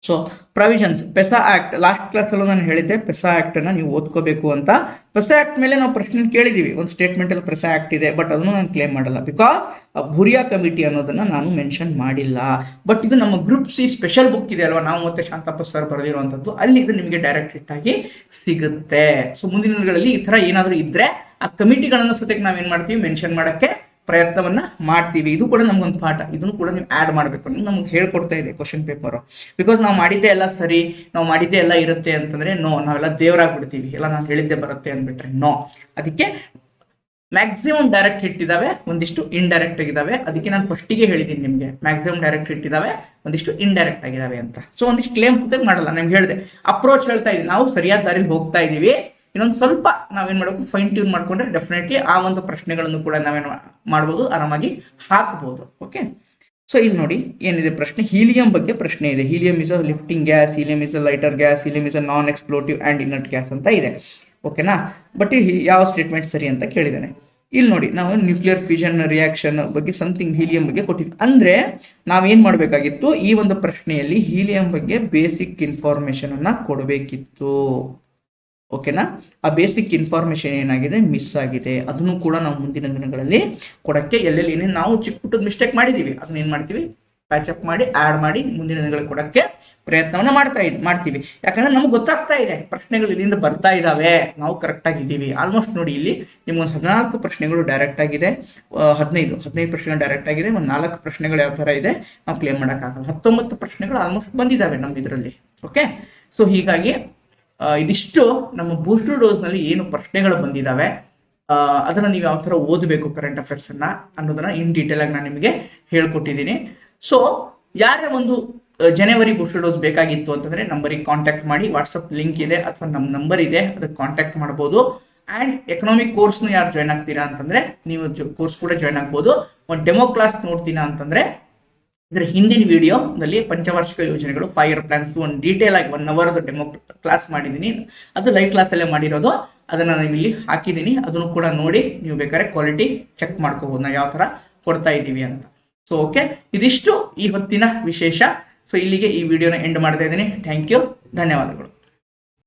so provisions, PESA act, last ಕ್ಲಾಸಲ್ಲೂ ನಾನು ಹೇಳಿದ್ದೆ ಪೆಸಾ ಆಕ್ಟನ್ನು ನೀವು ಓದ್ಕೋಬೇಕು ಅಂತ. ಪೆಸಾ ಆಕ್ಟ್ ಮೇಲೆ ನಾವು ಪ್ರಶ್ನೆ ಕೇಳಿದ್ದೀವಿ, ಒಂದು ಸ್ಟೇಟ್ಮೆಂಟಲ್ಲಿ ಪೆಸಾ ಆಕ್ಟ್ ಇದೆ, ಬಟ್ ಅದನ್ನು ನಾನು ಕ್ಲೇಮ್ ಮಾಡಲ್ಲ. ಬಿಕಾಸ್ ಭುರಿಯಾ ಕಮಿಟಿ ಅನ್ನೋದನ್ನು ನಾನು ಮೆನ್ಷನ್ ಮಾಡಿಲ್ಲ. ಬಟ್ ಇದು ನಮ್ಮ ಗ್ರೂಪ್ ಸಿ ಸ್ಪೆಷಲ್ ಬುಕ್ ಇದೆ ಅಲ್ವಾ, ನಾವು ಮತ್ತೆ ಶಾಂತಪ್ಪ ಸರ್ ಬರೆದಿರುವಂಥದ್ದು, ಅಲ್ಲಿ ಇದು ನಿಮಗೆ ಡೈರೆಕ್ಟ್ ಹಿಟ್ ಆಗಿ ಸಿಗುತ್ತೆ. ಸೊ ಮುಂದಿನ ದಿನಗಳಲ್ಲಿ ಈ ಥರ ಏನಾದರೂ ಇದ್ದರೆ ಆ ಕಮಿಟಿಗಳನ್ನು ಸತ್ಯಕ್ಕೆ ನಾವೇನು ಮಾಡ್ತೀವಿ, ಮೆನ್ಷನ್ ಮಾಡೋಕ್ಕೆ ಪ್ರಯತ್ನವನ್ನ ಮಾಡ್ತೀವಿ. ಇದು ಕೂಡ ನಮ್ಗೊಂದು ಪಾಠ, ಇದನ್ನು ಕೂಡ ನೀವು ಆ್ಯಡ್ ಮಾಡಬೇಕು. ನಮ್ಗೆ ಹೇಳ್ಕೊಡ್ತಾ ಇದೆ ಕ್ವಶನ್ ಪೇಪರು. ಬಿಕಾಸ್ ನಾವು ಮಾಡಿದ್ದೆ ಎಲ್ಲ ಸರಿ, ನಾವು ಮಾಡಿದ್ದೆ ಎಲ್ಲ ಇರುತ್ತೆ ಅಂತಂದ್ರೆ ನೋ, ನಾವೆಲ್ಲ ದೇವರಾಗ್ಬಿಡ್ತೀವಿ, ಎಲ್ಲ ನಾನು ಹೇಳಿದ್ದೆ ಬರುತ್ತೆ ಅಂದ್ಬಿಟ್ರೆ ನೋ. ಅದಕ್ಕೆ ಮ್ಯಾಕ್ಸಿಮಮ್ ಡೈರೆಕ್ಟ್ ಹಿಟ್ ಇದಾವೆ, ಒಂದಿಷ್ಟು ಇಂಡೈರೆಕ್ಟ್ ಆಗಿದ್ದಾವೆ. ಅದಕ್ಕೆ ನಾನು ಫಸ್ಟಿಗೆ ಹೇಳಿದ್ದೀನಿ ನಿಮಗೆ, ಮ್ಯಾಕ್ಸಿಮಮ್ ಡೈರೆಕ್ಟ್ ಹಿಟ್ ಇದಾವೆ, ಒಂದಿಷ್ಟು ಇಂಡೈರೆಕ್ಟ್ ಆಗಿದ್ದಾವೆ ಅಂತ. ಸೊ ಒಂದಿಷ್ಟು ಕ್ಲೇಮ್ ಕೂತಾಗ ಮಾಡಲ್ಲ, ನಿಮ್ಗೆ ಹೇಳಿದೆ ಅಪ್ರೋಚ್ ಹೇಳ್ತಾ ಇದ್ದೀವಿ, ನಾವು ಸರಿಯಾದ ದಾರಿಲಿ ಹೋಗ್ತಾ ಇದ್ದೀವಿ. ಇನ್ನೊಂದು ಸ್ವಲ್ಪ ನಾವೇನು ಮಾಡಬೇಕು, ಫೈನ್ ಟ್ಯೂನ್ ಮಾಡ್ಕೊಂಡ್ರೆ ಡೆಫಿನೆಟ್ಲಿ ಆ ಒಂದು ಪ್ರಶ್ನೆಗಳನ್ನು ಕೂಡ ನಾವೇನು ಮಾಡ್ಬೋದು, ಆರಾಮಾಗಿ ಹಾಕ್ಬೋದು. ಓಕೆ, ಸೊ ಇಲ್ಲಿ ನೋಡಿ ಏನಿದೆ ಪ್ರಶ್ನೆ, ಹೀಲಿಯಂ ಬಗ್ಗೆ ಪ್ರಶ್ನೆ ಇದೆ. Helium is a lifting gas, helium is a lighter gas, helium is a non explosive and inert gas ಅಂತ ಇದೆ. ಓಕೆನಾ, ಬಟ್ ಯಾವ ಸ್ಟೇಟ್ಮೆಂಟ್ ಸರಿ ಅಂತ ಕೇಳಿದ್ದಾನೆ. ಇಲ್ಲಿ ನೋಡಿ, ನಾವು ನ್ಯೂಕ್ಲಿಯರ್ ಫ್ಯೂಷನ್ ರಿಯಾಕ್ಷನ್ ಬಗ್ಗೆ ಸಮಥಿಂಗ್ ಹೀಲಿಯಂ ಬಗ್ಗೆ ಕೊಟ್ಟಿದ್ವಿ. ಅಂದರೆ ನಾವೇನು ಮಾಡಬೇಕಾಗಿತ್ತು, ಈ ಒಂದು ಪ್ರಶ್ನೆಯಲ್ಲಿ ಹೀಲಿಯಂ ಬಗ್ಗೆ ಬೇಸಿಕ್ ಇನ್ಫಾರ್ಮೇಷನ್ ಅನ್ನ ಕೊಡಬೇಕಿತ್ತು. ಓಕೆನಾ, ಆ ಬೇಸಿಕ್ ಇನ್ಫಾರ್ಮೇಶನ್ ಏನಾಗಿದೆ, ಮಿಸ್ ಆಗಿದೆ. ಅದನ್ನು ಕೂಡ ನಾವು ಮುಂದಿನ ದಿನಗಳಲ್ಲಿ ಕೊಡಕ್ಕೆ ಎಲ್ಲೆಲ್ಲಿ ಏನೇನು ನಾವು ಚಿಕ್ಕ ಪುಟ್ಟದ ಮಿಸ್ಟೇಕ್ ಮಾಡಿದ್ದೀವಿ ಅದನ್ನ ಏನು ಮಾಡ್ತೀವಿ, ಪ್ಯಾಚಪ್ ಮಾಡಿ ಆ್ಯಡ್ ಮಾಡಿ ಮುಂದಿನ ದಿನಗಳಲ್ಲಿ ಕೊಡಕ್ಕೆ ಪ್ರಯತ್ನವನ್ನು ಮಾಡ್ತೀವಿ. ಯಾಕಂದ್ರೆ ನಮ್ಗೆ ಗೊತ್ತಾಗ್ತಾ ಇದೆ ಪ್ರಶ್ನೆಗಳು ಇಲ್ಲಿಂದ ಬರ್ತಾ ಇದ್ದಾವೆ, ನಾವು ಕರೆಕ್ಟಾಗಿ ಇದ್ದೀವಿ. ಆಲ್ಮೋಸ್ಟ್ ನೋಡಿ ಇಲ್ಲಿ ನಿಮ್ಗೊಂದು 14 ಪ್ರಶ್ನೆಗಳು ಡೈರೆಕ್ಟ್ ಆಗಿದೆ, 15 ಪ್ರಶ್ನೆಗಳು ಡೈರೆಕ್ಟ್ ಆಗಿದೆ, ಒಂದು 4 ಪ್ರಶ್ನೆಗಳು ಯಾವ ಥರ ಇದೆ ನಾವು ಕ್ಲೇಮ್ ಮಾಡೋಕ್ಕಾಗಲ್ಲ. 19 ಪ್ರಶ್ನೆಗಳು ಆಲ್ಮೋಸ್ಟ್ ಬಂದಿದ್ದಾವೆ ನಮ್ಮ ಇದರಲ್ಲಿ. ಓಕೆ, ಸೊ ಹೀಗಾಗಿ ಇದಿಷ್ಟು ನಮ್ಮ ಬೂಸ್ಟರ್ ಡೋಸ್ನಲ್ಲಿ ಏನು ಪ್ರಶ್ನೆಗಳು ಬಂದಿದ್ದಾವೆ, ಅದನ್ನು ನೀವು ಯಾವ ಥರ ಓದಬೇಕು ಕರೆಂಟ್ ಅಫೇರ್ಸನ್ನು ಅನ್ನೋದನ್ನು ಇನ್ ಡೀಟೇಲ್ ಆಗಿ ನಾನು ನಿಮಗೆ ಹೇಳ್ಕೊಟ್ಟಿದ್ದೀನಿ. ಸೊ ಯಾರೇ ಒಂದು ಜನವರಿ ಬೂಸ್ಟರ್ ಡೋಸ್ ಬೇಕಾಗಿತ್ತು ಅಂತಂದರೆ ನಂಬರಿಗೆ ಕಾಂಟ್ಯಾಕ್ಟ್ ಮಾಡಿ, ವಾಟ್ಸಪ್ ಲಿಂಕ್ ಇದೆ ಅಥವಾ ನಮ್ಮ ನಂಬರ್ ಇದೆ, ಅದಕ್ಕೆ ಕಾಂಟ್ಯಾಕ್ಟ್ ಮಾಡ್ಬೋದು. ಆ್ಯಂಡ್ ಎಕನಾಮಿಕ್ ಕೋರ್ಸ್ನು ಯಾರು ಜಾಯ್ನ್ ಆಗ್ತೀರಾ ಅಂತಂದರೆ ನೀವು ಕೋರ್ಸ್ ಕೂಡ ಜಾಯ್ನ್ ಆಗ್ಬೋದು. ಒಂದು ಡೆಮೋ ಕ್ಲಾಸ್ ನೋಡ್ತೀರಾ ಅಂತಂದರೆ ಇದರ ಹಿಂದಿನ ವಿಡಿಯೋದಲ್ಲಿ ಪಂಚವಾರ್ಷಿಕ ಯೋಜನೆಗಳು 5 ಇಯರ್ ಪ್ಲಾನ್ಸ್ ಒಂದು ಡೀಟೇಲ್ ಆಗಿ 1 ಅವರ್ದು ಡೆಮೋ ಕ್ಲಾಸ್ ಮಾಡಿದ್ದೀನಿ. ಅದು ಲೈವ್ ಕ್ಲಾಸಲ್ಲೇ ಮಾಡಿರೋದು, ಅದನ್ನು ನಾನು ಇಲ್ಲಿ ಹಾಕಿದ್ದೀನಿ. ಅದನ್ನು ಕೂಡ ನೋಡಿ ನೀವು ಬೇಕಾದ್ರೆ ಕ್ವಾಲಿಟಿ ಚೆಕ್ ಮಾಡ್ಕೋಬೋದು ನಾವು ಯಾವ ಥರ ಕೊಡ್ತಾ ಇದ್ದೀವಿ ಅಂತ. ಸೊ ಓಕೆ, ಇದಿಷ್ಟು ಈ ಹೊತ್ತಿನ ವಿಶೇಷ. ಸೊ ಇಲ್ಲಿಗೆ ಈ ವಿಡಿಯೋನ ಎಂಡ್ ಮಾಡ್ತಾ ಇದ್ದೀನಿ. ಥ್ಯಾಂಕ್ ಯು, ಧನ್ಯವಾದಗಳು.